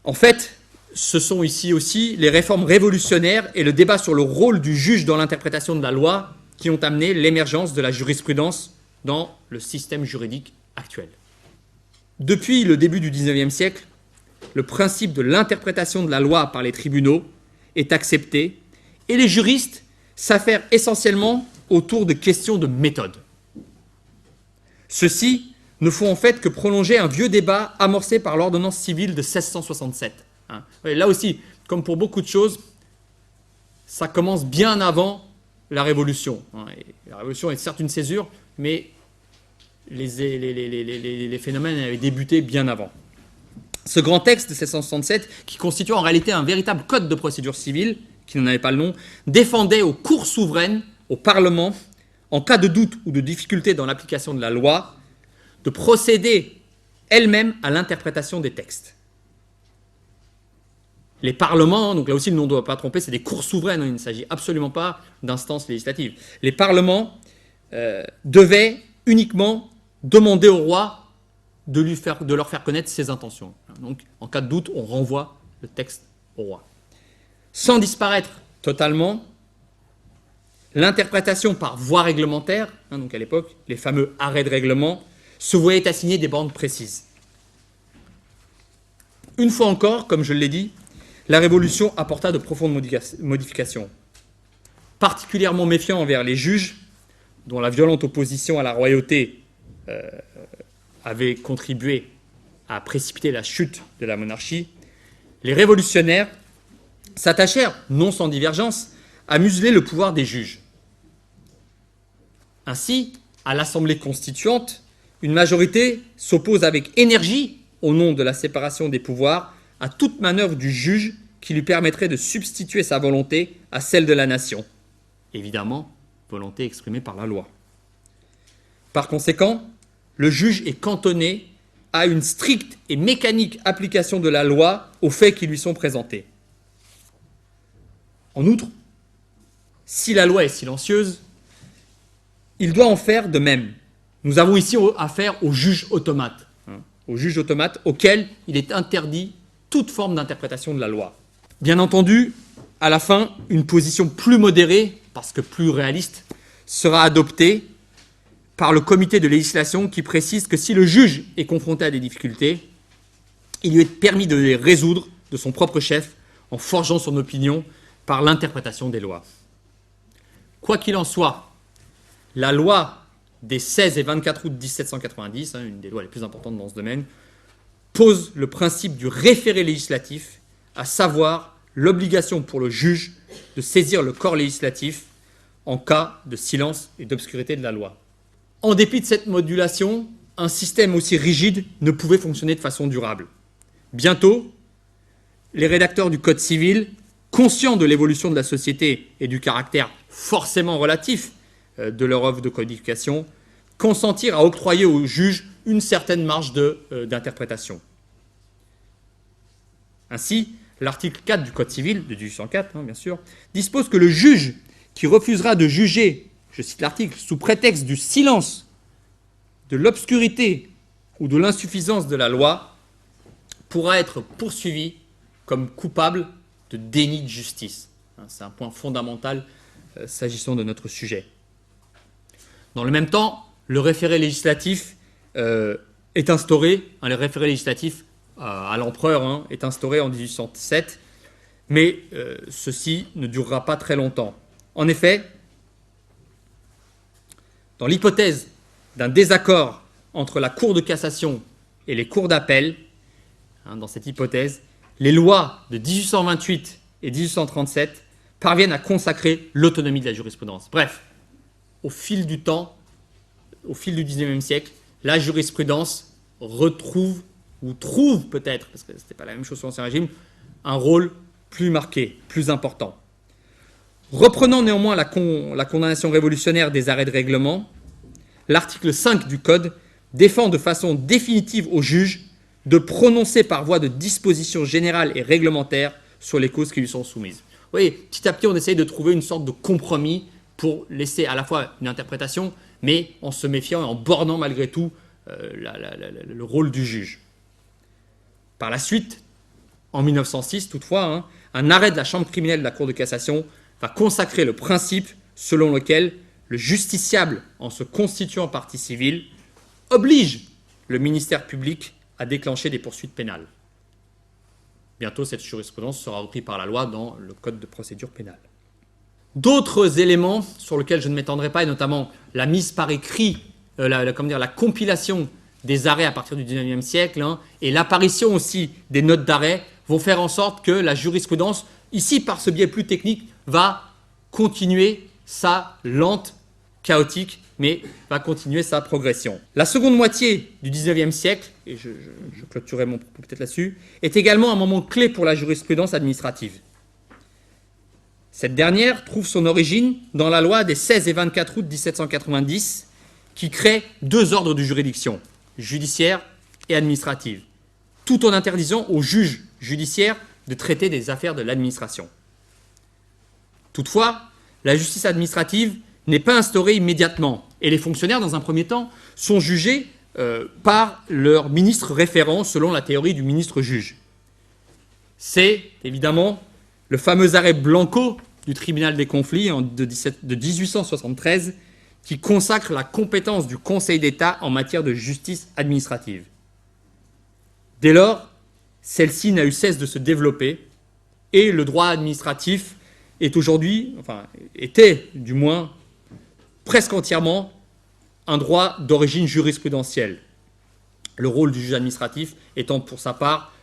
En fait, ce sont ici aussi les réformes révolutionnaires et le débat sur le rôle du juge dans l'interprétation de la loi qui ont amené l'émergence de la jurisprudence dans le système juridique actuel. Depuis le début du XIXe siècle, le principe de l'interprétation de la loi par les tribunaux est accepté et les juristes s'affairent essentiellement autour de questions de méthode. Ceux-ci ne font en fait que prolonger un vieux débat amorcé par l'ordonnance civile de 1667. Là aussi, comme pour beaucoup de choses, ça commence bien avant la Révolution. La Révolution est certes une césure, mais les phénomènes avaient débuté bien avant. Ce grand texte de 1667, qui constitue en réalité un véritable code de procédure civile, qui n'en avait pas le nom, défendait aux cours souveraines, au Parlement, en cas de doute ou de difficulté dans l'application de la loi, de procéder elles-mêmes à l'interprétation des textes. Les parlements, donc là aussi le nom ne doit pas tromper, c'est des cours souveraines, il ne s'agit absolument pas d'instances législatives. Les parlements devaient uniquement demander au roi de leur faire connaître ses intentions. Donc en cas de doute, on renvoie le texte au roi. Sans disparaître totalement, l'interprétation par voie réglementaire, donc à l'époque, les fameux arrêts de règlement, se voyait assigner des bornes précises. Une fois encore, comme je l'ai dit, la Révolution apporta de profondes modifications. Particulièrement méfiants envers les juges, dont la violente opposition à la royauté avait contribué à précipiter la chute de la monarchie, les révolutionnaires s'attachèrent, non sans divergence, à museler le pouvoir des juges. Ainsi, à l'Assemblée constituante, une majorité s'oppose avec énergie, au nom de la séparation des pouvoirs, à toute manœuvre du juge qui lui permettrait de substituer sa volonté à celle de la nation. Évidemment, volonté exprimée par la loi. Par conséquent, le juge est cantonné à une stricte et mécanique application de la loi aux faits qui lui sont présentés. En outre, si la loi est silencieuse, il doit en faire de même. Nous avons ici affaire au juge automate, auquel il est interdit toute forme d'interprétation de la loi. Bien entendu, à la fin, une position plus modérée, parce que plus réaliste, sera adoptée par le comité de législation qui précise que si le juge est confronté à des difficultés, il lui est permis de les résoudre de son propre chef en forgeant son opinion par l'interprétation des lois. Quoi qu'il en soit, la loi des 16 et 24 août 1790, une des lois les plus importantes dans ce domaine, pose le principe du référé législatif, à savoir l'obligation pour le juge de saisir le corps législatif en cas de silence et d'obscurité de la loi. En dépit de cette modulation, un système aussi rigide ne pouvait fonctionner de façon durable. Bientôt, les rédacteurs du Code civil, conscients de l'évolution de la société et du caractère forcément relatif de leur œuvre de codification, consentirent à octroyer aux juges une certaine marge d'interprétation. Ainsi, l'article 4 du Code civil, de 1804, bien sûr, dispose que le juge qui refusera de juger, je cite l'article, sous prétexte du silence, de l'obscurité ou de l'insuffisance de la loi, pourra être poursuivi comme coupable de déni de justice. C'est un point fondamental s'agissant de notre sujet. Dans le même temps, le référé législatif est instauré, le référé législatif à l'empereur est instauré en 1807, mais ceci ne durera pas très longtemps. En effet, dans l'hypothèse d'un désaccord entre la Cour de cassation et les cours d'appel, dans cette hypothèse, les lois de 1828 et 1837 parviennent à consacrer l'autonomie de la jurisprudence. Bref, au fil du temps, au fil du 19e siècle, la jurisprudence retrouve, ou trouve peut-être, parce que ce n'était pas la même chose sous l'Ancien Régime, un rôle plus marqué, plus important. Reprenant néanmoins la condamnation révolutionnaire des arrêts de règlement, l'article 5 du Code défend de façon définitive aux juges de prononcer par voie de dispositions générales et réglementaires sur les causes qui lui sont soumises. Vous voyez, petit à petit, on essaye de trouver une sorte de compromis pour laisser à la fois une interprétation, mais en se méfiant et en bornant malgré tout le rôle du juge. Par la suite, en 1906 toutefois, un arrêt de la Chambre criminelle de la Cour de cassation va consacrer le principe selon lequel le justiciable, en se constituant partie civile, oblige le ministère public à déclencher des poursuites pénales. Bientôt, cette jurisprudence sera reprise par la loi dans le Code de procédure pénale. D'autres éléments sur lesquels je ne m'étendrai pas, et notamment la mise par écrit, la compilation des arrêts à partir du 19e siècle, et l'apparition aussi des notes d'arrêt, vont faire en sorte que la jurisprudence, ici par ce biais plus technique, va continuer sa lente, chaotique, mais va continuer sa progression. La seconde moitié du 19e siècle, et je clôturerai mon propos peut-être là-dessus, est également un moment clé pour la jurisprudence administrative. Cette dernière trouve son origine dans la loi des 16 et 24 août 1790 qui crée deux ordres de juridiction, judiciaire et administrative, tout en interdisant aux juges judiciaires de traiter des affaires de l'administration. Toutefois, la justice administrative n'est pas instaurée immédiatement et les fonctionnaires, dans un premier temps, sont jugés par leur ministre référent selon la théorie du ministre-juge. C'est évidemment le fameux arrêt Blanco du tribunal des conflits de 1873 qui consacre la compétence du Conseil d'État en matière de justice administrative. Dès lors, celle-ci n'a eu cesse de se développer et le droit administratif est aujourd'hui, était du moins presque entièrement un droit d'origine jurisprudentielle. Le rôle du juge administratif étant pour sa part,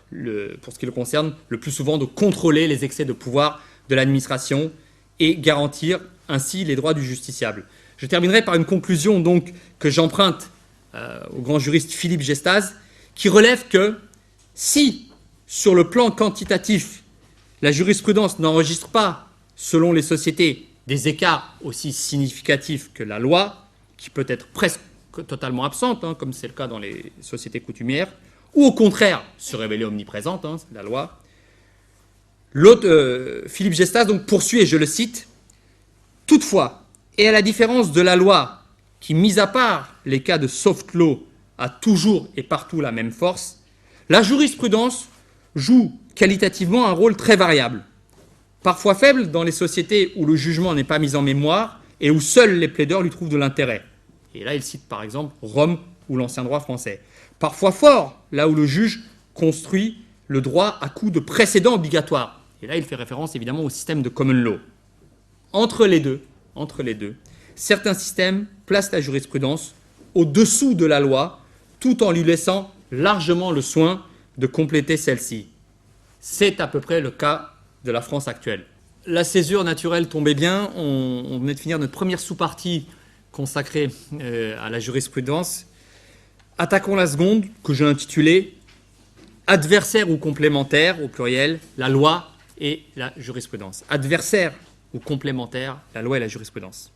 pour ce qui le concerne, le plus souvent de contrôler les excès de pouvoir de l'administration et garantir ainsi les droits du justiciable. Je terminerai par une conclusion donc que j'emprunte au grand juriste Philippe Gestaz, qui relève que si, sur le plan quantitatif, la jurisprudence n'enregistre pas, selon les sociétés, des écarts aussi significatifs que la loi, qui peut être presque totalement absente, comme c'est le cas dans les sociétés coutumières, ou au contraire se révéler omniprésente, c'est la loi. Philippe Gestaz donc poursuit, et je le cite, « Toutefois, et à la différence de la loi, qui, mis à part les cas de soft law, a toujours et partout la même force, la jurisprudence joue qualitativement un rôle très variable, parfois faible dans les sociétés où le jugement n'est pas mis en mémoire et où seuls les plaideurs lui trouvent de l'intérêt. » Et là, il cite par exemple Rome ou l'ancien droit français. Parfois fort, là où le juge construit le droit à coup de précédents obligatoires. Et là, il fait référence évidemment au système de common law. Entre les deux, certains systèmes placent la jurisprudence au-dessous de la loi, tout en lui laissant largement le soin de compléter celle-ci. C'est à peu près le cas de la France actuelle. La césure naturelle tombait bien. On venait de finir notre première sous-partie consacrée à la jurisprudence. Attaquons la seconde, que j'ai intitulée « Adversaire ou complémentaire » au pluriel, la loi et la jurisprudence. Adversaire ou complémentaire, la loi et la jurisprudence.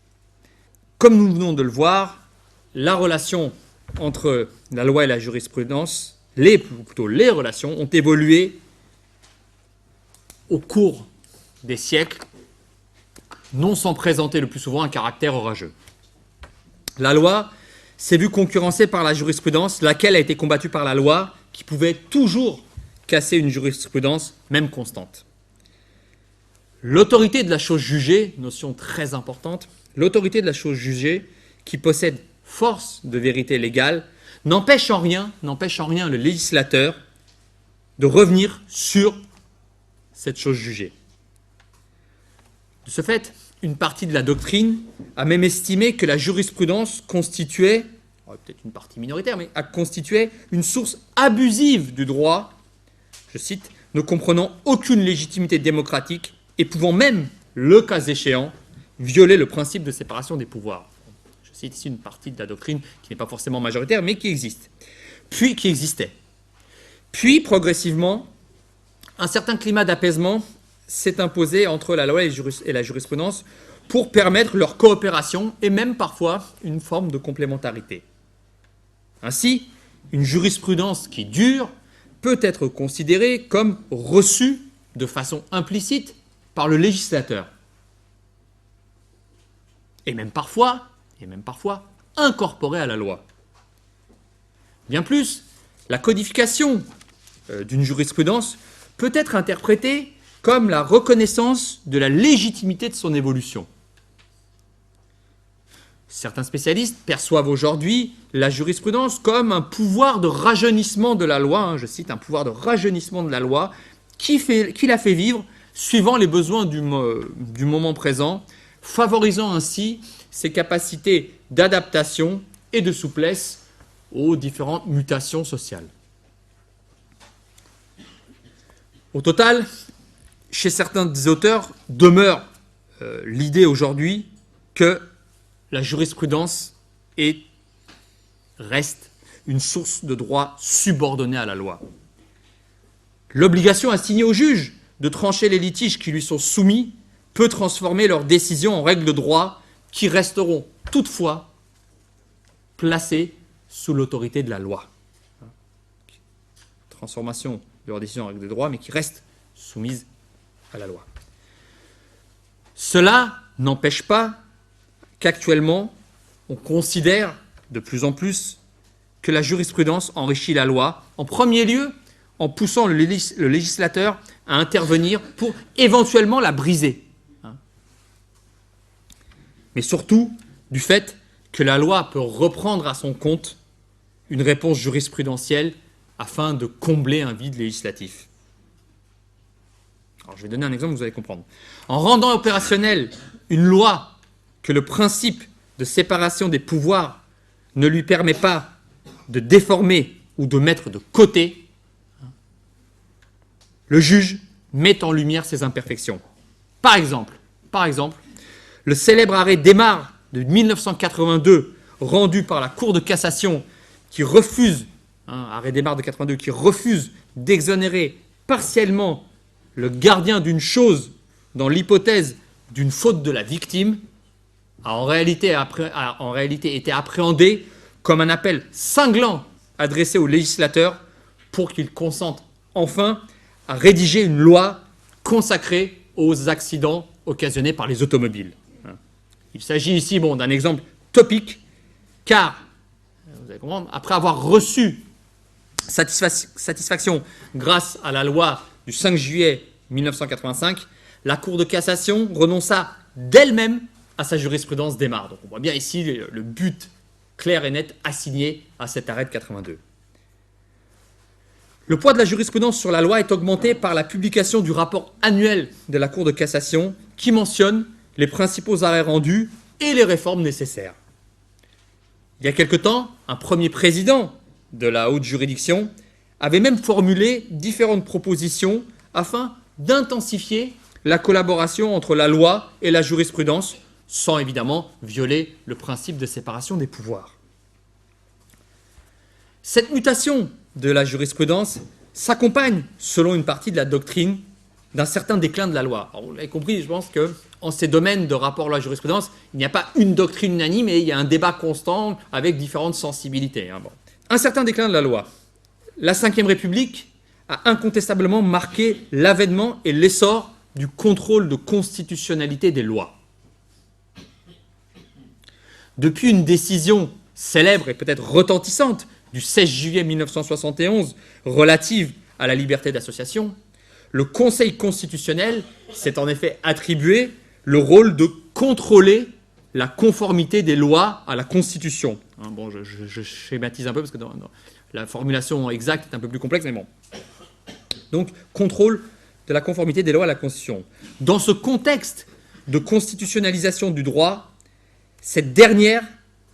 Comme nous venons de le voir, la relation entre la loi et la jurisprudence, les relations, ont évolué au cours des siècles, non sans présenter le plus souvent un caractère orageux. La loi s'est vue concurrencée par la jurisprudence, laquelle a été combattue par la loi, qui pouvait toujours casser une jurisprudence, même constante. L'autorité de la chose jugée, notion très importante, l'autorité de la chose jugée, qui possède force de vérité légale, n'empêche en rien le législateur de revenir sur cette chose jugée. De ce fait, une partie de la doctrine a même estimé que la jurisprudence constituait, peut-être une partie minoritaire, mais a constitué une source abusive du droit, je cite, ne comprenant aucune légitimité démocratique et pouvant même, le cas échéant, violer le principe de séparation des pouvoirs. Je cite ici une partie de la doctrine qui n'est pas forcément majoritaire, mais qui existe. Puis, qui existait. Puis, progressivement, un certain climat d'apaisement s'est imposé entre la loi et la jurisprudence pour permettre leur coopération et même parfois une forme de complémentarité. Ainsi, une jurisprudence qui dure peut être considérée comme reçue de façon implicite par le législateur. Et même parfois incorporée à la loi. Bien plus, la codification d'une jurisprudence peut être interprétée comme la reconnaissance de la légitimité de son évolution. Certains spécialistes perçoivent aujourd'hui la jurisprudence comme un pouvoir de rajeunissement de la loi, je cite, un pouvoir de rajeunissement de la loi qui la fait vivre suivant les besoins du moment présent, favorisant ainsi ses capacités d'adaptation et de souplesse aux différentes mutations sociales. Au total, chez certains des auteurs demeure l'idée aujourd'hui que la jurisprudence reste une source de droit subordonnée à la loi. L'obligation assignée aux juges de trancher les litiges qui lui sont soumis peut transformer leurs décisions en règles de droit qui resteront toutefois placées sous l'autorité de la loi. Transformation de leurs décisions en règles de droit, mais qui restent soumises à la loi. Cela n'empêche pas qu'actuellement, on considère de plus en plus que la jurisprudence enrichit la loi, en premier lieu en poussant le législateur à intervenir pour éventuellement la briser. Mais surtout du fait que la loi peut reprendre à son compte une réponse jurisprudentielle afin de combler un vide législatif. Alors, je vais donner un exemple, vous allez comprendre. En rendant opérationnelle une loi que le principe de séparation des pouvoirs ne lui permet pas de déformer ou de mettre de côté, le juge met en lumière ses imperfections. Par exemple, le célèbre arrêt Desmarres de 1982, rendu par la Cour de cassation, qui refuse, arrêt Desmarres de 82, qui refuse d'exonérer partiellement le gardien d'une chose dans l'hypothèse d'une faute de la victime, a en réalité été appréhendé comme un appel cinglant adressé au législateur pour qu'il consente enfin à rédiger une loi consacrée aux accidents occasionnés par les automobiles. Il s'agit ici d'un exemple topique, car, vous allez comprendre, après avoir reçu satisfaction grâce à la loi du 5 juillet 1985, la Cour de cassation renonça d'elle-même à sa jurisprudence Desmarres. Donc on voit bien ici le but clair et net assigné à cet arrêt de 82. Le poids de la jurisprudence sur la loi est augmenté par la publication du rapport annuel de la Cour de cassation qui mentionne les principaux arrêts rendus et les réformes nécessaires. Il y a quelque temps, un premier président de la haute juridiction avait même formulé différentes propositions afin d'intensifier la collaboration entre la loi et la jurisprudence, sans évidemment violer le principe de séparation des pouvoirs. Cette mutation de la jurisprudence s'accompagne, selon une partie de la doctrine, d'un certain déclin de la loi. Alors, vous l'avez compris, je pense qu'en ces domaines de rapport loi-jurisprudence, il n'y a pas une doctrine unanime et il y a un débat constant avec différentes sensibilités. Un certain déclin de la loi. La Ve République a incontestablement marqué l'avènement et l'essor du contrôle de constitutionnalité des lois. Depuis une décision célèbre et peut-être retentissante du 16 juillet 1971 relative à la liberté d'association, le Conseil constitutionnel s'est en effet attribué le rôle de contrôler la conformité des lois à la Constitution. Je schématise un peu parce que la formulation exacte est un peu plus complexe, mais bon. Donc, contrôle de la conformité des lois à la Constitution. Dans ce contexte de constitutionnalisation du droit, cette dernière,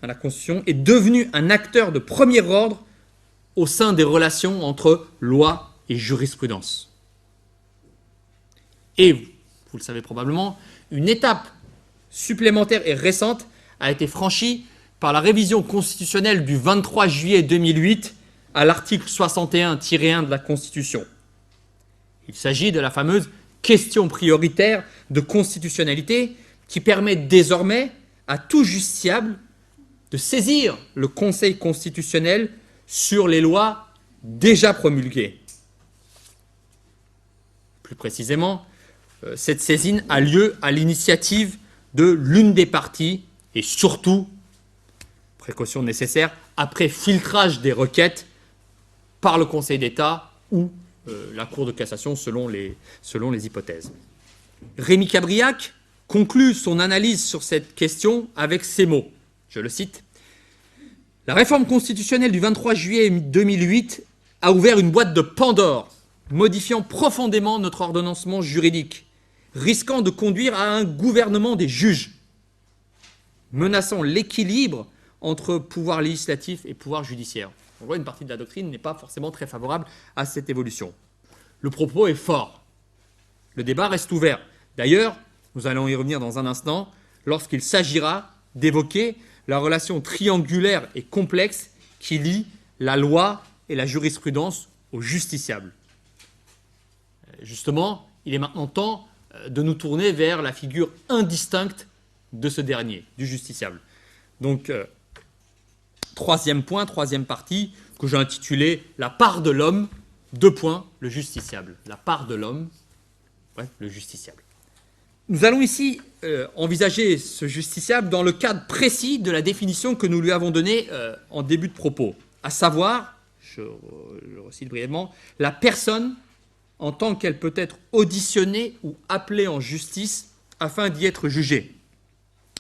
la Constitution, est devenue un acteur de premier ordre au sein des relations entre loi et jurisprudence. Et, vous le savez probablement, une étape supplémentaire et récente a été franchie par la révision constitutionnelle du 23 juillet 2008 à l'article 61-1 de la Constitution. Il s'agit de la fameuse question prioritaire de constitutionnalité qui permet désormais à tout justiciable de saisir le Conseil constitutionnel sur les lois déjà promulguées. Plus précisément, cette saisine a lieu à l'initiative de l'une des parties et surtout, précaution nécessaire, après filtrage des requêtes par le Conseil d'État ou la Cour de cassation selon les hypothèses. Rémi Cabriac conclut son analyse sur cette question avec ces mots, je le cite, « La réforme constitutionnelle du 23 juillet 2008 a ouvert une boîte de Pandore, modifiant profondément notre ordonnancement juridique, risquant de conduire à un gouvernement des juges, menaçant l'équilibre entre pouvoir législatif et pouvoir judiciaire. » On voit une partie de la doctrine n'est pas forcément très favorable à cette évolution. Le propos est fort. Le débat reste ouvert. D'ailleurs, nous allons y revenir dans un instant, lorsqu'il s'agira d'évoquer la relation triangulaire et complexe qui lie la loi et la jurisprudence au justiciable. Justement, il est maintenant temps de nous tourner vers la figure indistincte de ce dernier, du justiciable. Donc, troisième point, troisième partie, que j'ai intitulé « La part de l'homme », le justiciable. La part de l'homme, le justiciable. Nous allons ici envisager ce justiciable dans le cadre précis de la définition que nous lui avons donnée en début de propos, à savoir, je le recite brièvement, la personne en tant qu'elle peut être auditionnée ou appelée en justice afin d'y être jugée,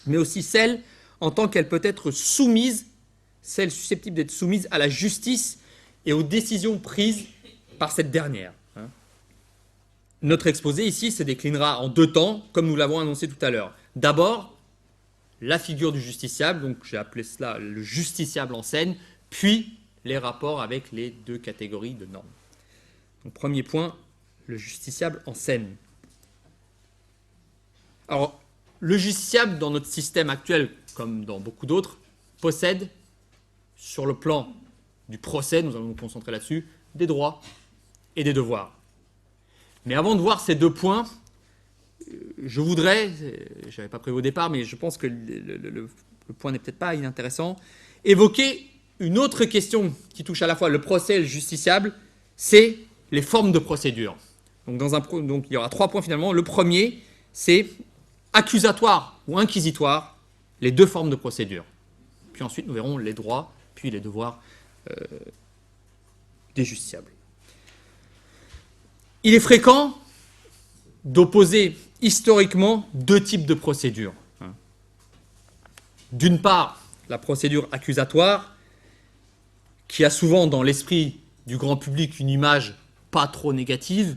mais aussi celle en tant qu'elle peut être soumise, celle susceptible d'être soumise à la justice et aux décisions prises par cette dernière. Notre exposé ici se déclinera en deux temps, comme nous l'avons annoncé tout à l'heure. D'abord, la figure du justiciable, donc j'ai appelé cela le justiciable en scène, puis les rapports avec les deux catégories de normes. Donc, premier point, le justiciable en scène. Alors, le justiciable dans notre système actuel, comme dans beaucoup d'autres, possède, sur le plan du procès, nous allons nous concentrer là-dessus, des droits et des devoirs. Mais avant de voir ces deux points, je voudrais, je n'avais pas prévu au départ, mais je pense que le point n'est peut-être pas inintéressant, évoquer une autre question qui touche à la fois le procès et le justiciable, c'est les formes de procédure. Donc il y aura trois points finalement. Le premier, c'est accusatoire ou inquisitoire, les deux formes de procédure. Puis ensuite, nous verrons les droits, puis les devoirs des justiciables. Il est fréquent d'opposer historiquement deux types de procédures. D'une part, la procédure accusatoire, qui a souvent dans l'esprit du grand public une image pas trop négative,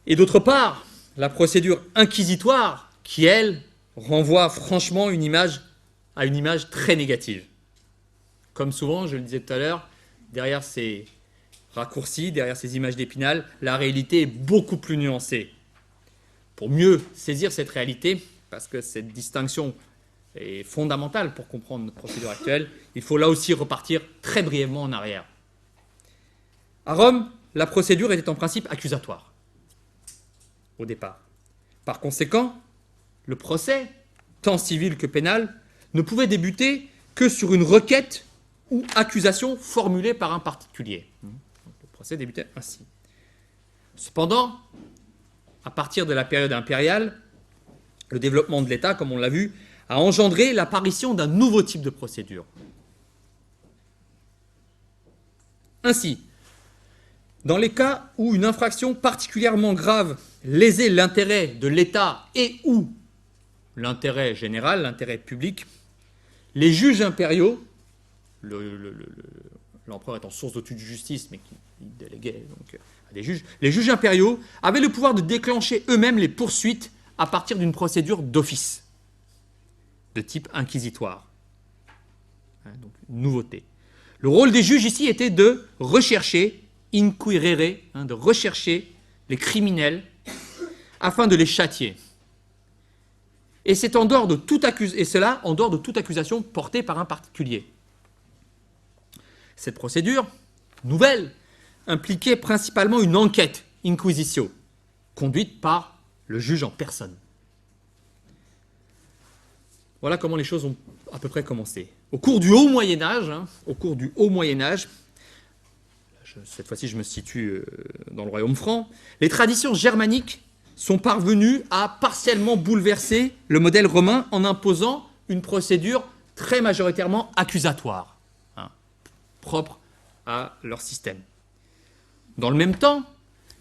et d'autre part, la procédure inquisitoire, qui, elle, renvoie franchement à une image très négative. Comme souvent, je le disais tout à l'heure, derrière ces raccourcis, derrière ces images d'Épinal, la réalité est beaucoup plus nuancée. Pour mieux saisir cette réalité, parce que cette distinction est fondamentale pour comprendre notre procédure actuelle, il faut là aussi repartir très brièvement en arrière. À Rome, la procédure était en principe accusatoire, au départ. Par conséquent, le procès, tant civil que pénal, ne pouvait débuter que sur une requête ou accusation formulée par un particulier. Le procès débutait ainsi. Cependant, à partir de la période impériale, le développement de l'État, comme on l'a vu, a engendré l'apparition d'un nouveau type de procédure. Ainsi, dans les cas où une infraction particulièrement grave lésait l'intérêt de l'État et ou l'intérêt général, l'intérêt public, les juges impériaux, l'empereur étant source de toute justice, mais qui déléguait donc à des juges, les juges impériaux avaient le pouvoir de déclencher eux-mêmes les poursuites à partir d'une procédure d'office, de type inquisitoire. Donc, nouveauté. Le rôle des juges ici était de rechercher, inquirere, de rechercher les criminels afin de les châtier. Et c'est en dehors de toute et cela en dehors de toute accusation portée par un particulier. Cette procédure nouvelle impliquait principalement une enquête, inquisitio, conduite par le juge en personne. Voilà comment les choses ont à peu près commencé. Au cours du Haut Moyen-Âge, cette fois-ci je me situe dans le royaume franc, les traditions germaniques sont parvenues à partiellement bouleverser le modèle romain en imposant une procédure très majoritairement accusatoire, propre à leur système. Dans le même temps,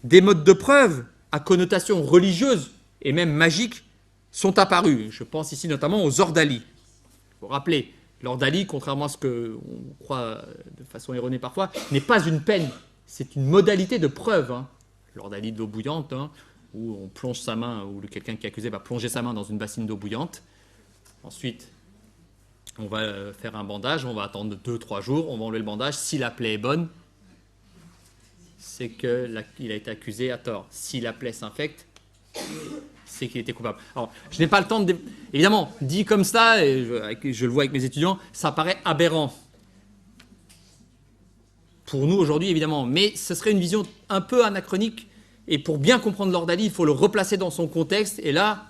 des modes de preuve à connotation religieuse et même magique sont apparus. Je pense ici notamment aux ordalies. Il faut rappeler, l'ordalie, contrairement à ce qu'on croit de façon erronée parfois, n'est pas une peine, c'est une modalité de preuve. L'ordalie d'eau bouillante, où on plonge sa main, où quelqu'un qui est accusé va plonger sa main dans une bassine d'eau bouillante. Ensuite, on va faire un bandage, on va attendre 2-3 jours, on va enlever le bandage. Si la plaie est bonne, c'est qu'il a été accusé à tort. Si la plaie s'infecte, c'est qu'il était coupable. Alors, je n'ai pas le temps de... Évidemment, dit comme ça, et je le vois avec mes étudiants, ça paraît aberrant. Pour nous aujourd'hui, évidemment. Mais ce serait une vision un peu anachronique. Et pour bien comprendre l'ordalie, il faut le replacer dans son contexte. Et là,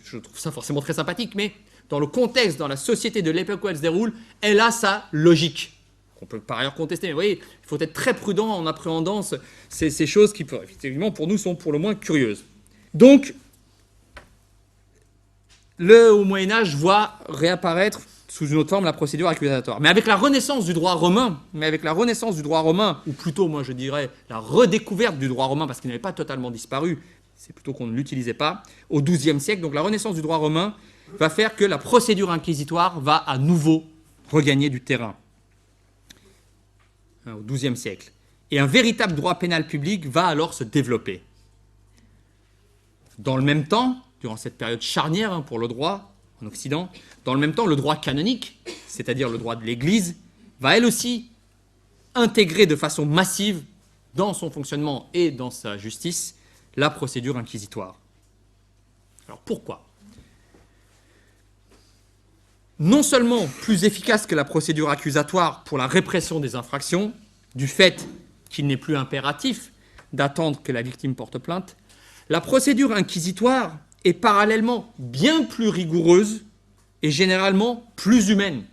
je trouve ça forcément très sympathique, mais dans le contexte, dans la société de l'époque où elle se déroule, elle a sa logique. On peut par ailleurs contester, mais vous voyez, il faut être très prudent en appréhendant ces choses qui, effectivement, pour nous, sont pour le moins curieuses. Donc, le Haut Moyen-Âge voit réapparaître sous une autre forme la procédure accusatoire. Mais avec la renaissance du droit romain, ou plutôt, moi je dirais, la redécouverte du droit romain, parce qu'il n'avait pas totalement disparu, c'est plutôt qu'on ne l'utilisait pas, au XIIe siècle, donc la renaissance du droit romain va faire que la procédure inquisitoire va à nouveau regagner du terrain. Au XIIe siècle. Et un véritable droit pénal public va alors se développer. Dans le même temps, durant cette période charnière pour le droit en Occident, dans le même temps, le droit canonique, c'est-à-dire le droit de l'Église, va elle aussi intégrer de façon massive dans son fonctionnement et dans sa justice la procédure inquisitoire. Alors pourquoi ? Non seulement plus efficace que la procédure accusatoire pour la répression des infractions, du fait qu'il n'est plus impératif d'attendre que la victime porte plainte, la procédure inquisitoire est parallèlement bien plus rigoureuse et généralement plus humaine.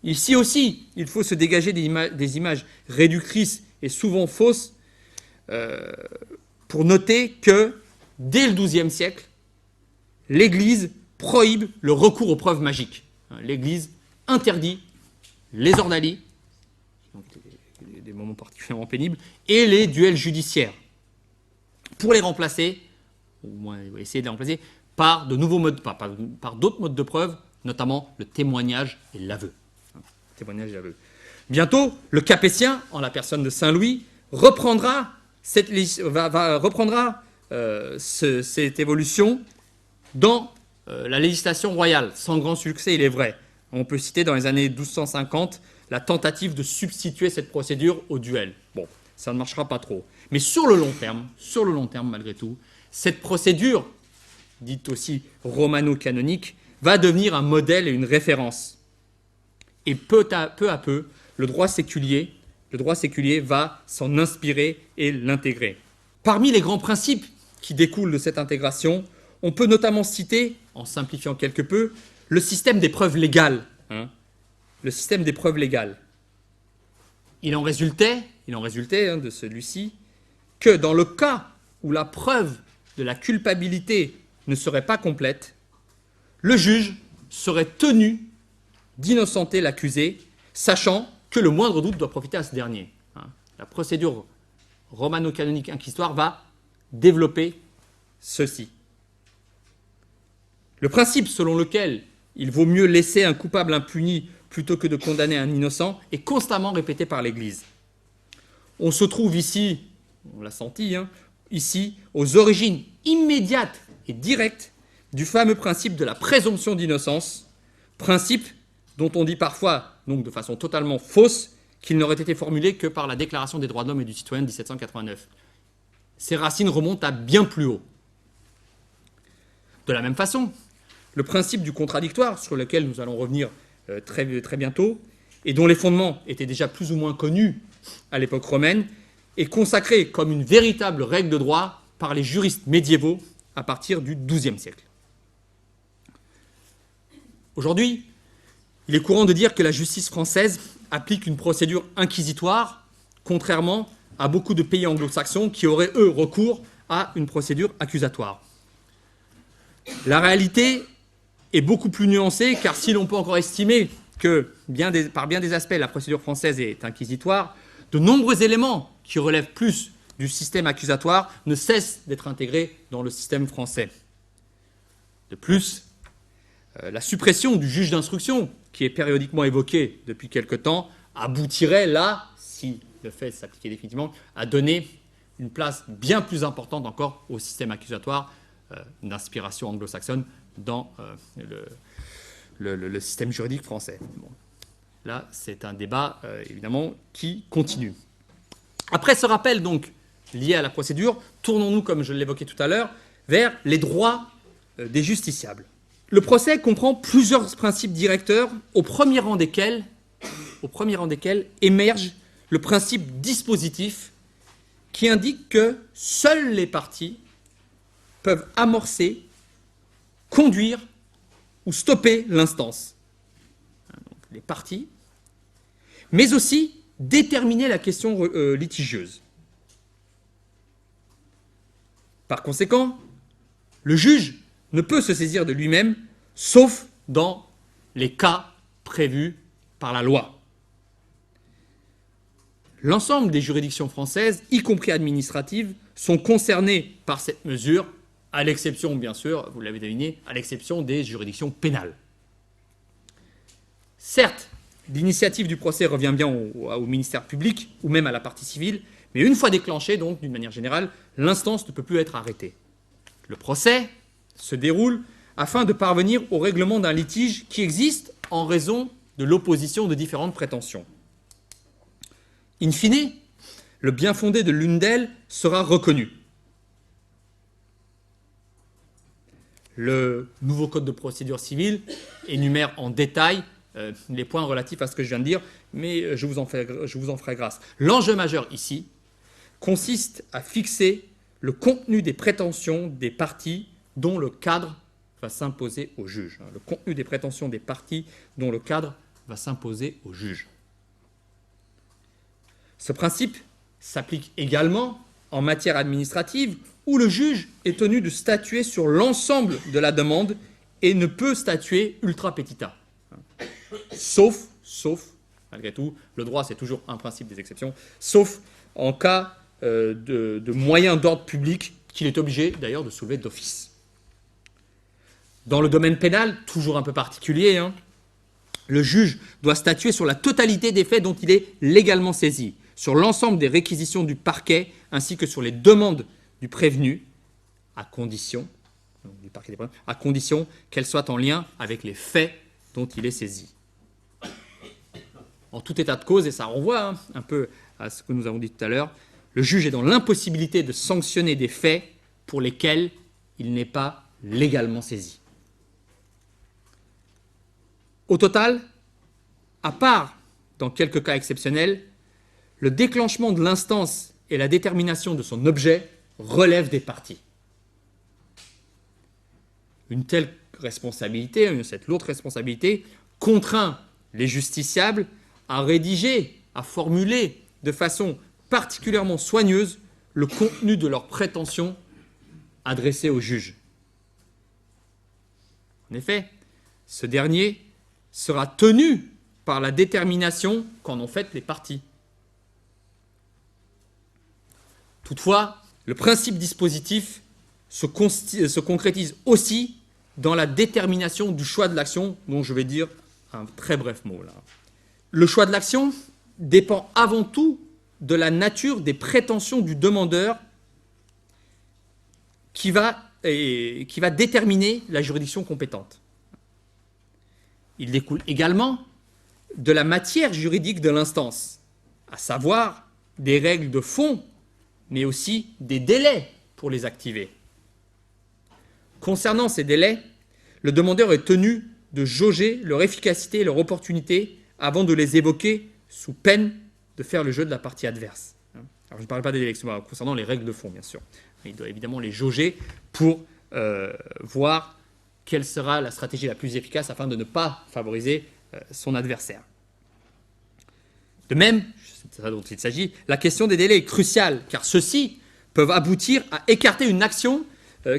Ici aussi, il faut se dégager des images réductrices et souvent fausses pour noter que, dès le XIIe siècle, l'Église prohibe le recours aux preuves magiques. L'Église interdit les ordalies, donc des moments particulièrement pénibles, et les duels judiciaires, pour les remplacer, ou au moins essayer de les remplacer, par de nouveaux modes, par d'autres modes de preuve, notamment le témoignage et l'aveu. Bientôt, le Capétien, en la personne de Saint Louis, reprendra cette évolution dans la législation royale, sans grand succès, il est vrai. On peut citer dans les années 1250 la tentative de substituer cette procédure au duel. Bon, ça ne marchera pas trop. Mais sur le long terme malgré tout, cette procédure, dite aussi romano-canonique, va devenir un modèle et une référence. Et peu à peu, le droit séculier va s'en inspirer et l'intégrer. Parmi les grands principes qui découlent de cette intégration, on peut notamment citer, en simplifiant quelque peu, le système des preuves légales. Le système des preuves légales. Il en résultait de celui-ci que dans le cas où la preuve de la culpabilité ne serait pas complète, le juge serait tenu d'innocenter l'accusé, sachant que le moindre doute doit profiter à ce dernier. La procédure romano-canonique inquisitoire va développer ceci. Le principe selon lequel il vaut mieux laisser un coupable impuni plutôt que de condamner un innocent est constamment répété par l'Église. On se trouve ici, on l'a senti, ici, aux origines immédiates et directes du fameux principe de la présomption d'innocence, principe dont on dit parfois, donc de façon totalement fausse, qu'il n'aurait été formulé que par la Déclaration des droits de l'homme et du citoyen de 1789. Ses racines remontent à bien plus haut. De la même façon, le principe du contradictoire, sur lequel nous allons revenir très, très bientôt, et dont les fondements étaient déjà plus ou moins connus à l'époque romaine, est consacré comme une véritable règle de droit par les juristes médiévaux à partir du XIIe siècle. Aujourd'hui, il est courant de dire que la justice française applique une procédure inquisitoire, contrairement à beaucoup de pays anglo-saxons qui auraient, eux, recours à une procédure accusatoire. La réalité est beaucoup plus nuancée, car si l'on peut encore estimer que, par bien des aspects, la procédure française est inquisitoire, de nombreux éléments qui relèvent plus du système accusatoire ne cessent d'être intégrés dans le système français. De plus, la suppression du juge d'instruction, qui est périodiquement évoquée depuis quelque temps, aboutirait là, si le fait s'appliquait définitivement, à donner une place bien plus importante encore au système accusatoire d'inspiration anglo-saxonne dans le système juridique français. Bon. Là, c'est un débat, évidemment, qui continue. Après ce rappel, donc, lié à la procédure, tournons-nous, comme je l'évoquais tout à l'heure, vers les droits des justiciables. Le procès comprend plusieurs principes directeurs, au premier rang desquels émerge le principe dispositif qui indique que seules les parties peuvent amorcer, conduire ou stopper l'instance. Donc, les parties, mais aussi déterminer la question litigieuse. Par conséquent, le juge ne peut se saisir de lui-même, sauf dans les cas prévus par la loi. L'ensemble des juridictions françaises, y compris administratives, sont concernées par cette mesure, à l'exception, bien sûr, vous l'avez deviné, à l'exception des juridictions pénales. Certes, l'initiative du procès revient bien au ministère public ou même à la partie civile, mais une fois déclenchée, donc, d'une manière générale, l'instance ne peut plus être arrêtée. Le procès se déroule afin de parvenir au règlement d'un litige qui existe en raison de l'opposition de différentes prétentions. In fine, le bien-fondé de l'une d'elles sera reconnu. Le nouveau code de procédure civile énumère en détail les points relatifs à ce que je viens de dire, mais je vous en ferai grâce. L'enjeu majeur ici consiste à fixer le contenu des prétentions des parties dont le cadre va s'imposer au juge. Le contenu des prétentions des parties dont le cadre va s'imposer au juge. Ce principe s'applique également en matière administrative où le juge est tenu de statuer sur l'ensemble de la demande et ne peut statuer ultra petita. Sauf, malgré tout, le droit c'est toujours un principe des exceptions, sauf en cas de moyens d'ordre public qu'il est obligé d'ailleurs de soulever d'office. Dans le domaine pénal, toujours un peu particulier, le juge doit statuer sur la totalité des faits dont il est légalement saisi, sur l'ensemble des réquisitions du parquet, ainsi que sur les demandes du prévenu, à condition qu'elles soient en lien avec les faits dont il est saisi. En tout état de cause, et ça renvoie un peu à ce que nous avons dit tout à l'heure, le juge est dans l'impossibilité de sanctionner des faits pour lesquels il n'est pas légalement saisi. Au total, à part dans quelques cas exceptionnels, le déclenchement de l'instance et la détermination de son objet relèvent des parties. Une telle responsabilité, cette lourde responsabilité, contraint les justiciables à rédiger, à formuler de façon particulièrement soigneuse le contenu de leurs prétentions adressées au juge. En effet, ce dernier sera tenu par la détermination qu'en ont faite les parties. Toutefois, le principe dispositif se concrétise aussi dans la détermination du choix de l'action, dont je vais dire un très bref mot là. Le choix de l'action dépend avant tout de la nature des prétentions du demandeur qui va déterminer la juridiction compétente. Il découle également de la matière juridique de l'instance, à savoir des règles de fond, mais aussi des délais pour les activer. Concernant ces délais, le demandeur est tenu de jauger leur efficacité et leur opportunité avant de les évoquer sous peine de faire le jeu de la partie adverse. Alors, je ne parle pas des délais concernant les règles de fond, bien sûr. Mais il doit évidemment les jauger pour voir quelle sera la stratégie la plus efficace afin de ne pas favoriser son adversaire. De même, c'est ça dont il s'agit, la question des délais est cruciale, car ceux-ci peuvent aboutir à écarter une action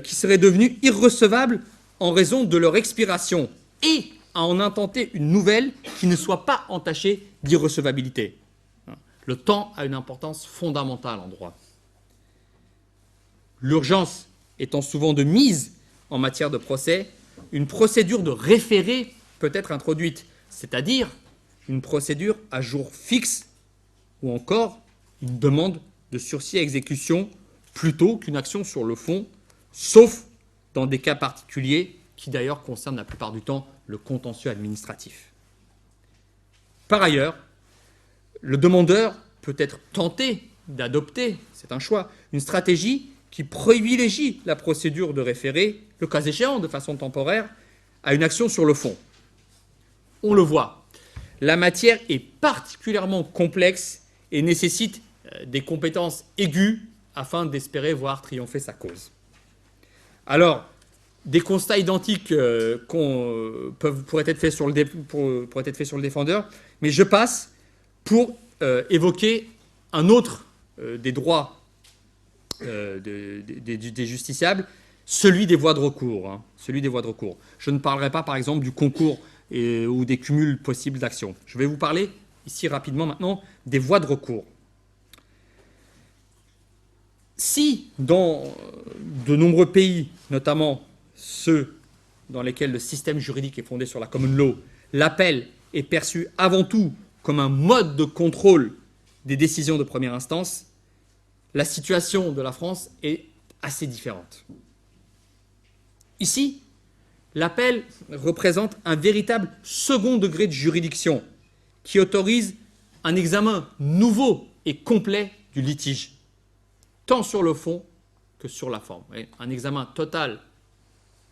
qui serait devenue irrecevable en raison de leur expiration et à en intenter une nouvelle qui ne soit pas entachée d'irrecevabilité. Le temps a une importance fondamentale en droit. L'urgence étant souvent de mise en matière de procès, une procédure de référé peut être introduite, c'est-à-dire une procédure à jour fixe ou encore une demande de sursis à exécution plutôt qu'une action sur le fond, sauf dans des cas particuliers qui d'ailleurs concernent la plupart du temps le contentieux administratif. Par ailleurs, le demandeur peut être tenté d'adopter, c'est un choix, une stratégie qui privilégie la procédure de référé, le cas échéant de façon temporaire, à une action sur le fond. On le voit, la matière est particulièrement complexe et nécessite des compétences aiguës afin d'espérer voir triompher sa cause. Alors, des constats identiques pourraient être faits sur le défendeur, mais je passe pour évoquer un autre des droits des justiciables, celui des voies de recours. Je ne parlerai pas, par exemple, du concours ou des cumuls possibles d'actions. Je vais vous parler ici rapidement maintenant des voies de recours. Si dans de nombreux pays, notamment ceux dans lesquels le système juridique est fondé sur la common law, l'appel est perçu avant tout comme un mode de contrôle des décisions de première instance, la situation de la France est assez différente. Ici, l'appel représente un véritable second degré de juridiction qui autorise un examen nouveau et complet du litige, tant sur le fond que sur la forme. Un examen total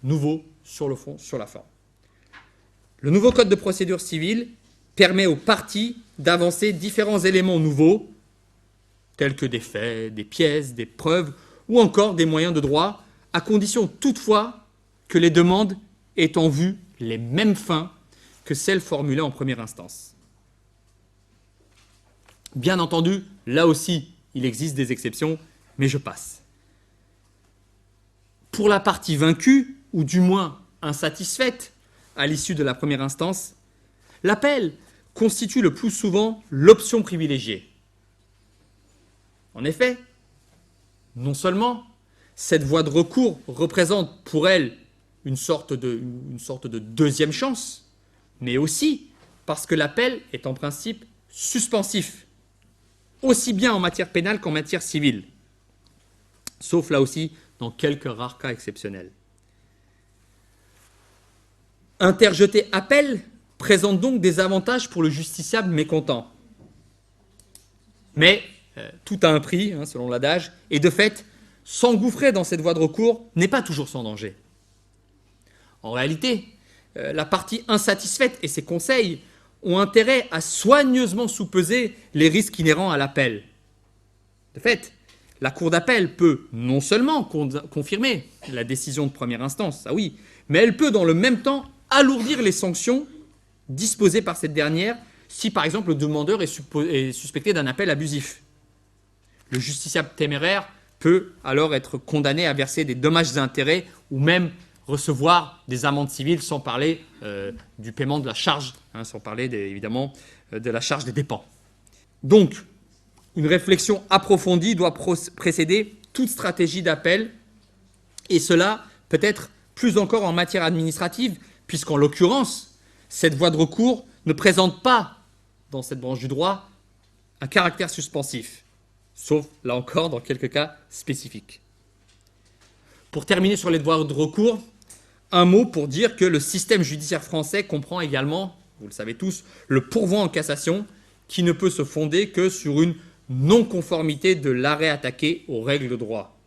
nouveau sur le fond, sur la forme. Le nouveau code de procédure civile permet aux parties d'avancer différents éléments nouveaux, tels que des faits, des pièces, des preuves ou encore des moyens de droit, à condition toutefois que les demandes aient en vue les mêmes fins que celles formulées en première instance. Bien entendu, là aussi, il existe des exceptions, mais je passe. Pour la partie vaincue, ou du moins insatisfaite à l'issue de la première instance, l'appel constitue le plus souvent l'option privilégiée. En effet, non seulement cette voie de recours représente pour elle une sorte de deuxième chance, mais aussi parce que l'appel est en principe suspensif, aussi bien en matière pénale qu'en matière civile, sauf là aussi dans quelques rares cas exceptionnels. Interjeter appel présente donc des avantages pour le justiciable mécontent. Mais tout a un prix, selon l'adage, et de fait, s'engouffrer dans cette voie de recours n'est pas toujours sans danger. En réalité, la partie insatisfaite et ses conseils ont intérêt à soigneusement sous-peser les risques inhérents à l'appel. De fait, la cour d'appel peut non seulement confirmer la décision de première instance, ah oui, mais elle peut dans le même temps alourdir les sanctions disposées par cette dernière si, par exemple, le demandeur est suspecté d'un appel abusif. Le justiciable téméraire peut alors être condamné à verser des dommages et intérêts ou même recevoir des amendes civiles sans parler du paiement de la charge, sans parler évidemment de la charge des dépens. Donc, une réflexion approfondie doit précéder toute stratégie d'appel, et cela peut être plus encore en matière administrative, puisqu'en l'occurrence, cette voie de recours ne présente pas, dans cette branche du droit, un caractère suspensif, sauf, là encore, dans quelques cas spécifiques. Pour terminer sur les voies de recours, un mot pour dire que le système judiciaire français comprend également, vous le savez tous, le pourvoi en cassation, qui ne peut se fonder que sur une non-conformité de l'arrêt attaqué aux règles de droit.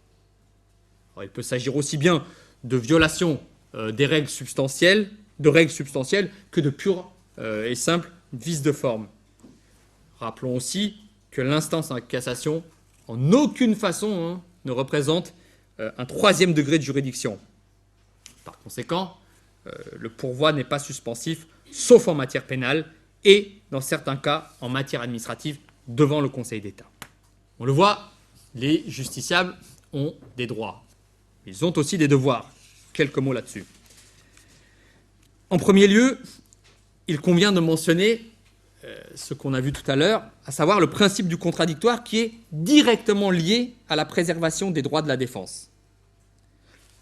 Alors, il peut s'agir aussi bien de violation des règles substantielles, que de purs et simples vices de forme. Rappelons aussi que l'instance en cassation, en aucune façon, ne représente un troisième degré de juridiction. Par conséquent, le pourvoi n'est pas suspensif, sauf en matière pénale et, dans certains cas, en matière administrative, devant le Conseil d'État. On le voit, les justiciables ont des droits. Ils ont aussi des devoirs. Quelques mots là-dessus. En premier lieu, il convient de mentionner ce qu'on a vu tout à l'heure, à savoir le principe du contradictoire qui est directement lié à la préservation des droits de la défense.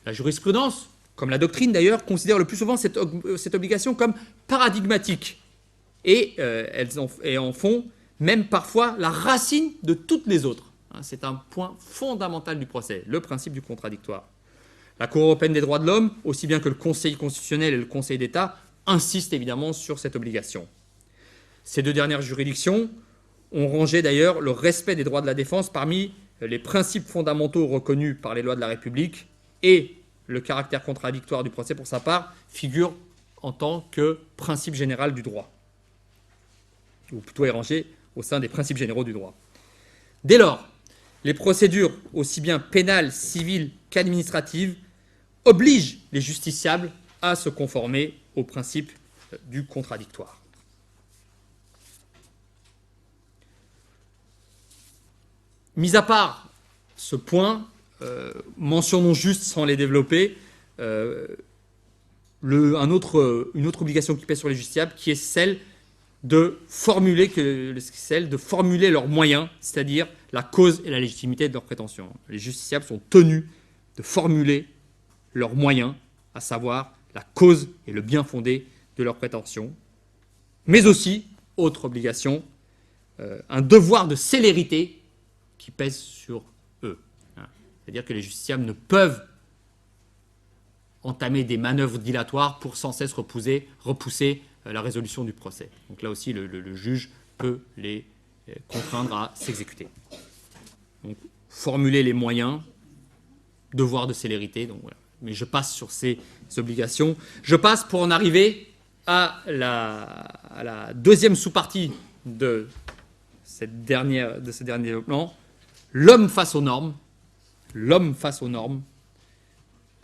La jurisprudence, comme la doctrine d'ailleurs, considère le plus souvent cette obligation comme paradigmatique et elles en font même parfois la racine de toutes les autres. C'est un point fondamental du procès, le principe du contradictoire. La Cour européenne des droits de l'homme, aussi bien que le Conseil constitutionnel et le Conseil d'État, insistent évidemment sur cette obligation. Ces deux dernières juridictions ont rangé d'ailleurs le respect des droits de la défense parmi les principes fondamentaux reconnus par les lois de la République, et le caractère contradictoire du procès, pour sa part, figure en tant que principe général du droit, ou plutôt est rangé au sein des principes généraux du droit. Dès lors, les procédures, aussi bien pénales, civiles qu'administratives, obligent les justiciables à se conformer au principe du contradictoire. Mis à part ce point, mentionnons juste, sans les développer, une autre obligation qui pèse sur les justiciables, qui est celle de formuler leurs moyens, c'est-à-dire la cause et la légitimité de leurs prétentions. Les justiciables sont tenus de formuler leurs moyens, à savoir la cause et le bien fondé de leurs prétentions, mais aussi, autre obligation, un devoir de célérité qui pèse sur eux. C'est-à-dire que les justiciables ne peuvent entamer des manœuvres dilatoires pour sans cesse repousser la résolution du procès. Donc là aussi, le juge peut les contraindre à s'exécuter. Donc, formuler les moyens, devoir de célérité. Donc, voilà. Mais je passe sur ces obligations. Je passe pour en arriver à la deuxième sous-partie de ce dernier développement. L'homme face aux normes,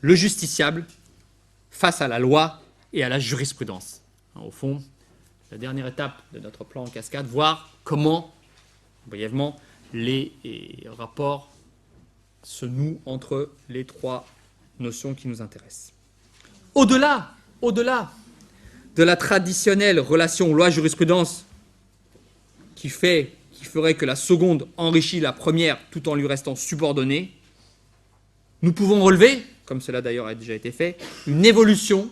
le justiciable face à la loi et à la jurisprudence. Au fond, la dernière étape de notre plan en cascade, voir comment, brièvement, les rapports se nouent entre les trois notions qui nous intéressent. Au-delà de la traditionnelle relation loi-jurisprudence qui ferait que la seconde enrichit la première tout en lui restant subordonnée, nous pouvons relever, comme cela d'ailleurs a déjà été fait, une évolution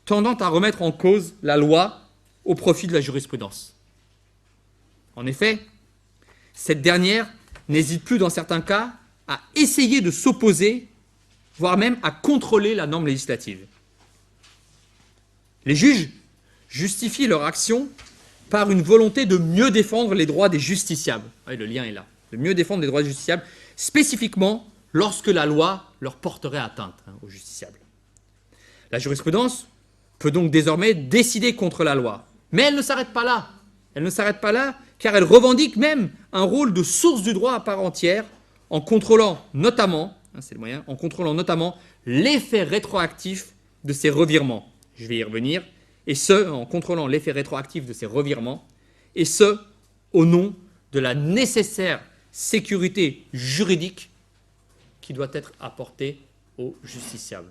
tendant à remettre en cause la loi au profit de la jurisprudence. En effet, cette dernière n'hésite plus dans certains cas à essayer de s'opposer, voire même à contrôler la norme législative. Les juges justifient leur action par une volonté de mieux défendre les droits des justiciables. Oui, le lien est là. De mieux défendre les droits des justiciables, spécifiquement lorsque la loi leur porterait atteinte aux justiciables. La jurisprudence peut donc désormais décider contre la loi. Mais elle ne s'arrête pas là. Car elle revendique même un rôle de source du droit à part entière en contrôlant notamment, l'effet rétroactif de ces revirements. Je vais y revenir. Et ce, en contrôlant l'effet rétroactif de ces revirements, et ce, au nom de la nécessaire sécurité juridique qui doit être apportée aux justiciables.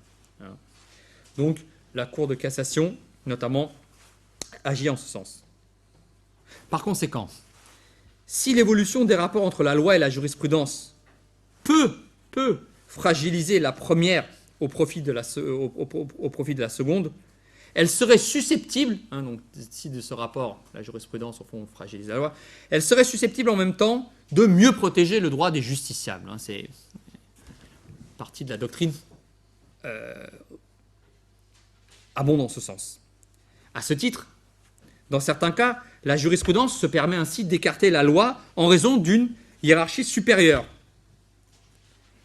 Donc, la Cour de cassation, notamment, agit en ce sens. Par conséquent, si l'évolution des rapports entre la loi et la jurisprudence peut fragiliser la première au profit de la seconde, elle serait susceptible, donc si de ce rapport, la jurisprudence, au fond, fragilise la loi, elle serait susceptible en même temps de mieux protéger le droit des justiciables. C'est partie de la doctrine abonde dans ce sens. À ce titre, dans certains cas, la jurisprudence se permet ainsi d'écarter la loi en raison d'une hiérarchie supérieure.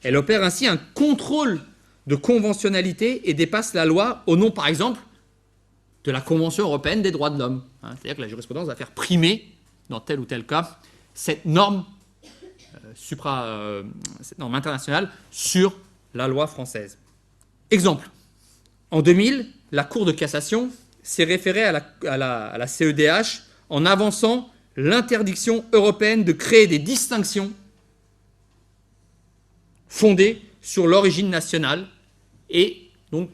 Elle opère ainsi un contrôle de conventionnalité et dépasse la loi au nom, par exemple, de la Convention européenne des droits de l'homme. C'est-à-dire que la jurisprudence va faire primer, dans tel ou tel cas, cette norme, cette norme internationale sur la loi française. Exemple, en 2000, la Cour de cassation s'est référée à la CEDH en avançant l'interdiction européenne de créer des distinctions fondées sur l'origine nationale et donc,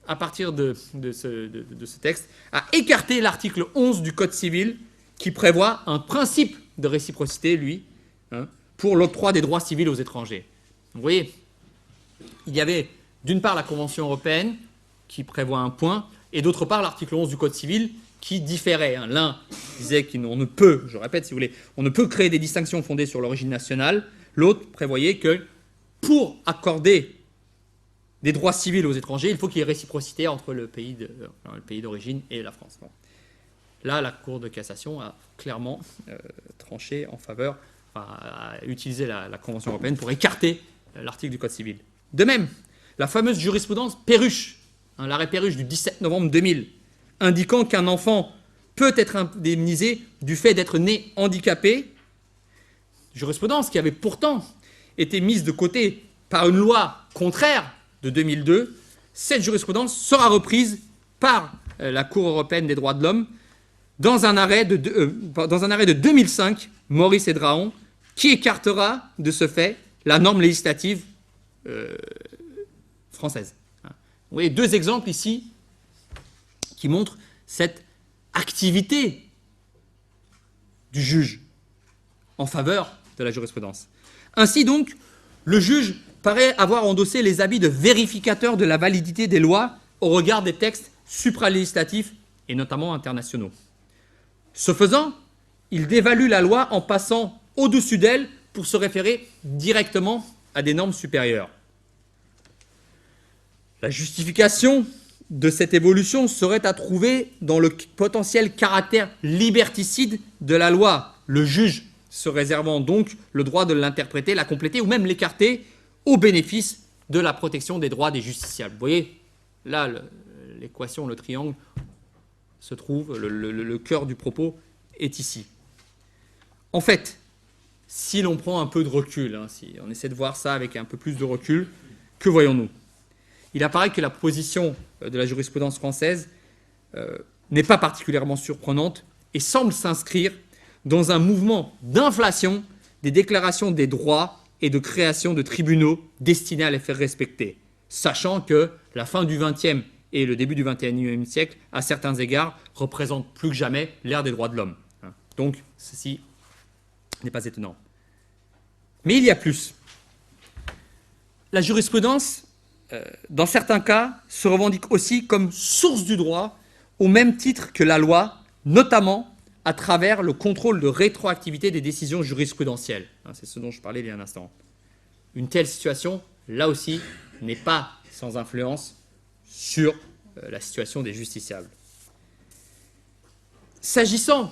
à partir de ce texte, a écarté l'article 11 du Code civil qui prévoit un principe de réciprocité, lui, pour l'octroi des droits civils aux étrangers. Vous voyez, il y avait d'une part la Convention européenne qui prévoit un point, et d'autre part l'article 11 du Code civil qui différait. L'un disait qu'on ne peut, je répète si vous voulez, on ne peut créer des distinctions fondées sur l'origine nationale. L'autre prévoyait que pour accorder des droits civils aux étrangers, il faut qu'il y ait réciprocité entre le pays d'origine et la France. Bon. Là, la Cour de cassation a clairement tranché en faveur, a utilisé la Convention européenne pour écarter l'article du Code civil. De même, la fameuse jurisprudence Perruche, l'arrêt Perruche du 17 novembre 2000, indiquant qu'un enfant peut être indemnisé du fait d'être né handicapé, jurisprudence qui avait pourtant été mise de côté par une loi contraire de 2002, cette jurisprudence sera reprise par la Cour européenne des droits de l'homme dans un arrêt de 2005, Maurice et Draon, qui écartera de ce fait la norme législative française. Vous voyez deux exemples ici qui montrent cette activité du juge en faveur de la jurisprudence. Ainsi donc, le juge paraît avoir endossé les habits de vérificateur de la validité des lois au regard des textes supralégislatifs et notamment internationaux. Ce faisant, il dévalue la loi en passant au-dessus d'elle pour se référer directement à des normes supérieures. La justification de cette évolution serait à trouver dans le potentiel caractère liberticide de la loi, le juge se réservant donc le droit de l'interpréter, la compléter ou même l'écarter au bénéfice de la protection des droits des justiciables. Vous voyez, là, l'équation, le triangle se trouve, le cœur du propos est ici. En fait, si l'on prend un peu de recul, si on essaie de voir ça avec un peu plus de recul, que voyons-nous ? Il apparaît que la position de la jurisprudence française n'est pas particulièrement surprenante et semble s'inscrire dans un mouvement d'inflation des déclarations des droits et de création de tribunaux destinés à les faire respecter, sachant que la fin du XXe et le début du XXIe siècle, à certains égards, représentent plus que jamais l'ère des droits de l'homme. Donc, ceci n'est pas étonnant. Mais il y a plus. La jurisprudence, dans certains cas, se revendique aussi comme source du droit, au même titre que la loi, notamment à travers le contrôle de rétroactivité des décisions jurisprudentielles. C'est ce dont je parlais il y a un instant. Une telle situation, là aussi, n'est pas sans influence sur la situation des justiciables. S'agissant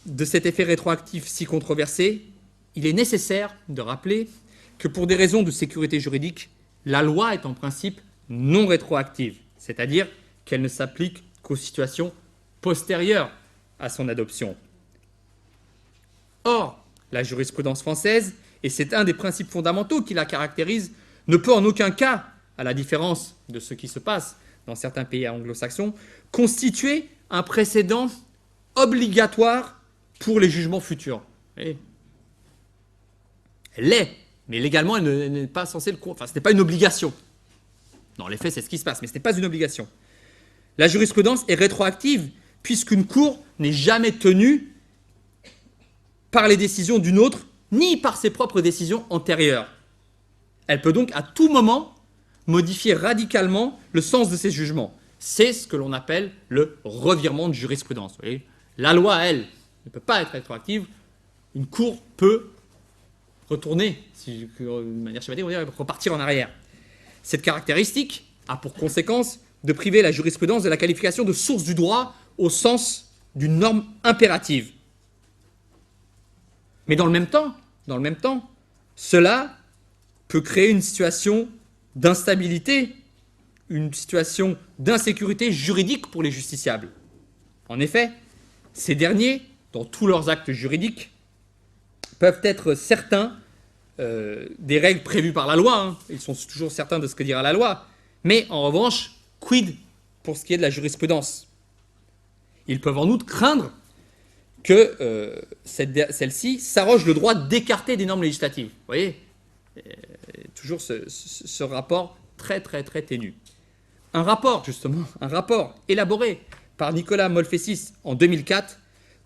de cet effet rétroactif si controversé, il est nécessaire de rappeler que pour des raisons de sécurité juridique, la loi est en principe non rétroactive, c'est-à-dire qu'elle ne s'applique qu'aux situations postérieures à son adoption. Or, la jurisprudence française, et c'est un des principes fondamentaux qui la caractérise, ne peut en aucun cas, à la différence de ce qui se passe dans certains pays anglo-saxons, constituer un précédent obligatoire pour les jugements futurs. Elle l'est, mais légalement, elle n'est pas censée le... Enfin, ce n'est pas une obligation. Dans les faits, c'est ce qui se passe, mais ce n'est pas une obligation. La jurisprudence est rétroactive, puisqu'une cour n'est jamais tenue par les décisions d'une autre, ni par ses propres décisions antérieures. Elle peut donc à tout moment modifier radicalement le sens de ses jugements. C'est ce que l'on appelle le revirement de jurisprudence. Vous voyez, la loi, elle, ne peut pas être rétroactive. Une cour peut retourner, de manière schématique, on va dire, repartir en arrière. Cette caractéristique a pour conséquence de priver la jurisprudence de la qualification de source du droit au sens d'une norme impérative. Mais dans le même temps, cela peut créer une situation d'instabilité, une situation d'insécurité juridique pour les justiciables. En effet, ces derniers, dans tous leurs actes juridiques, peuvent être certains des règles prévues par la loi. Hein. Ils sont toujours certains de ce que dira la loi. Mais en revanche, quid pour ce qui est de la jurisprudence? Ils peuvent en outre craindre que celle-ci s'arroge le droit d'écarter des normes législatives. Vous voyez, toujours ce rapport très ténu. Un rapport élaboré par Nicolas Molfessis en 2004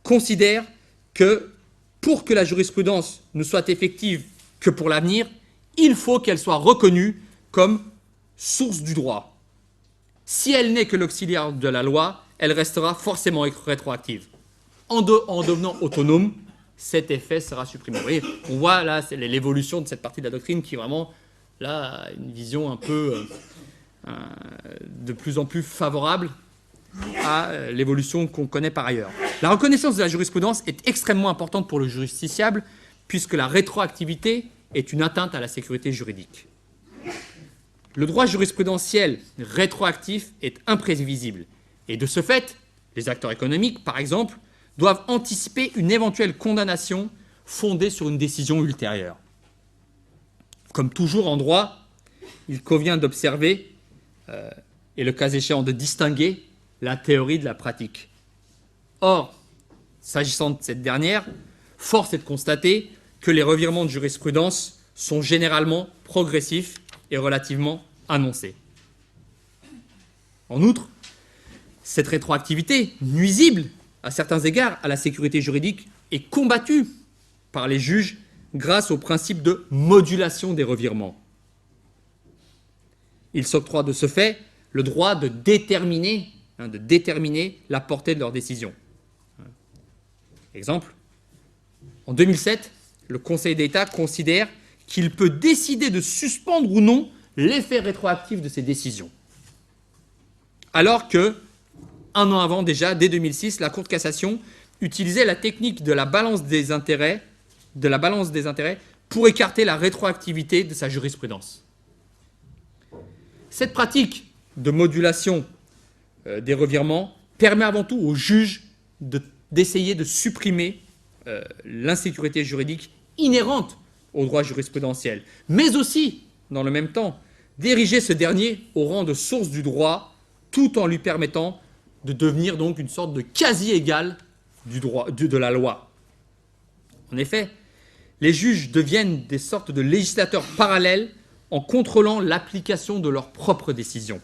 considère que pour que la jurisprudence ne soit effective que pour l'avenir, il faut qu'elle soit reconnue comme source du droit. Si elle n'est que l'auxiliaire de la loi, elle restera forcément rétroactive. En devenant autonome, cet effet sera supprimé. Vous voyez, on voit là l'évolution de cette partie de la doctrine qui vraiment là a une vision un peu de plus en plus favorable à l'évolution qu'on connaît par ailleurs. La reconnaissance de la jurisprudence est extrêmement importante pour le justiciable puisque la rétroactivité est une atteinte à la sécurité juridique. Le droit jurisprudentiel rétroactif est imprévisible et de ce fait, les acteurs économiques, par exemple, doivent anticiper une éventuelle condamnation fondée sur une décision ultérieure. Comme toujours en droit, il convient d'observer et le cas échéant de distinguer la théorie de la pratique. Or, s'agissant de cette dernière, force est de constater que les revirements de jurisprudence sont généralement progressifs et relativement annoncés. En outre, cette rétroactivité, nuisible à certains égards à la sécurité juridique, est combattue par les juges grâce au principe de modulation des revirements. Ils s'octroient de ce fait le droit de déterminer la portée de leurs décisions. Exemple, en 2007, le Conseil d'État considère qu'il peut décider de suspendre ou non l'effet rétroactif de ses décisions. Alors que, un an avant déjà, dès 2006, la Cour de cassation utilisait la technique de la balance des intérêts pour écarter la rétroactivité de sa jurisprudence. Cette pratique de modulation des revirements permet avant tout aux juges d'essayer de supprimer l'insécurité juridique inhérente au droit jurisprudentiel, mais aussi, dans le même temps, d'ériger ce dernier au rang de source du droit, tout en lui permettant de devenir donc une sorte de quasi-égal de la loi. En effet, les juges deviennent des sortes de législateurs parallèles en contrôlant l'application de leurs propres décisions.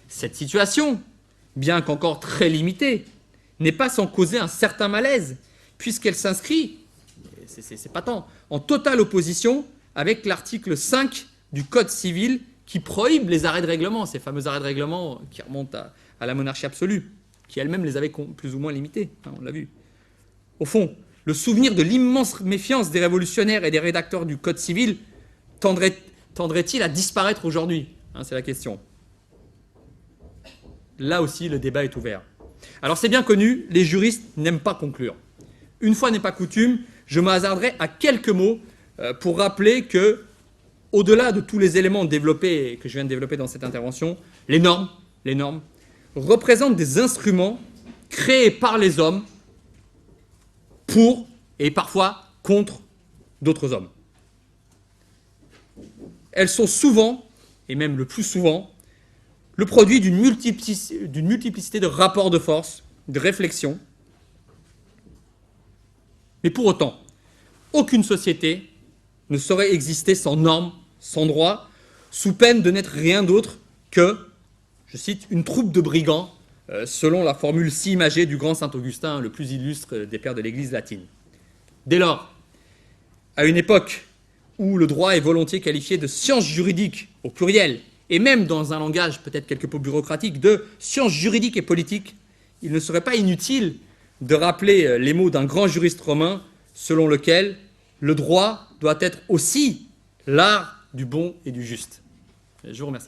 Cette situation, bien qu'encore très limitée, n'est pas sans causer un certain malaise, puisqu'elle s'inscrit, c'est patent, en totale opposition avec l'article 5 du Code civil qui prohibe les arrêts de règlement, ces fameux arrêts de règlement qui remontent à la monarchie absolue, qui elle-même les avait plus ou moins limités, hein, on l'a vu. Au fond, le souvenir de l'immense méfiance des révolutionnaires et des rédacteurs du Code civil tendrait-il à disparaître aujourd'hui, hein, c'est la question. Là aussi, le débat est ouvert. Alors c'est bien connu, les juristes n'aiment pas conclure. Une fois n'est pas coutume, je me hasarderai à quelques mots pour rappeler que, au-delà de tous les éléments développés que je viens de développer dans cette intervention, les normes représentent des instruments créés par les hommes pour et parfois contre d'autres hommes. Elles sont souvent, et même le plus souvent, le produit d'une multiplicité de rapports de force, de réflexion. Mais pour autant, aucune société ne saurait exister sans normes, sans droit, sous peine de n'être rien d'autre que, je cite, une troupe de brigands, selon la formule si imagée du grand saint Augustin, le plus illustre des pères de l'Église latine. Dès lors, à une époque où le droit est volontiers qualifié de science juridique au pluriel, et même dans un langage peut-être quelque peu bureaucratique, de sciences juridiques et politiques, il ne serait pas inutile de rappeler les mots d'un grand juriste romain selon lequel le droit doit être aussi l'art du bon et du juste. Je vous remercie.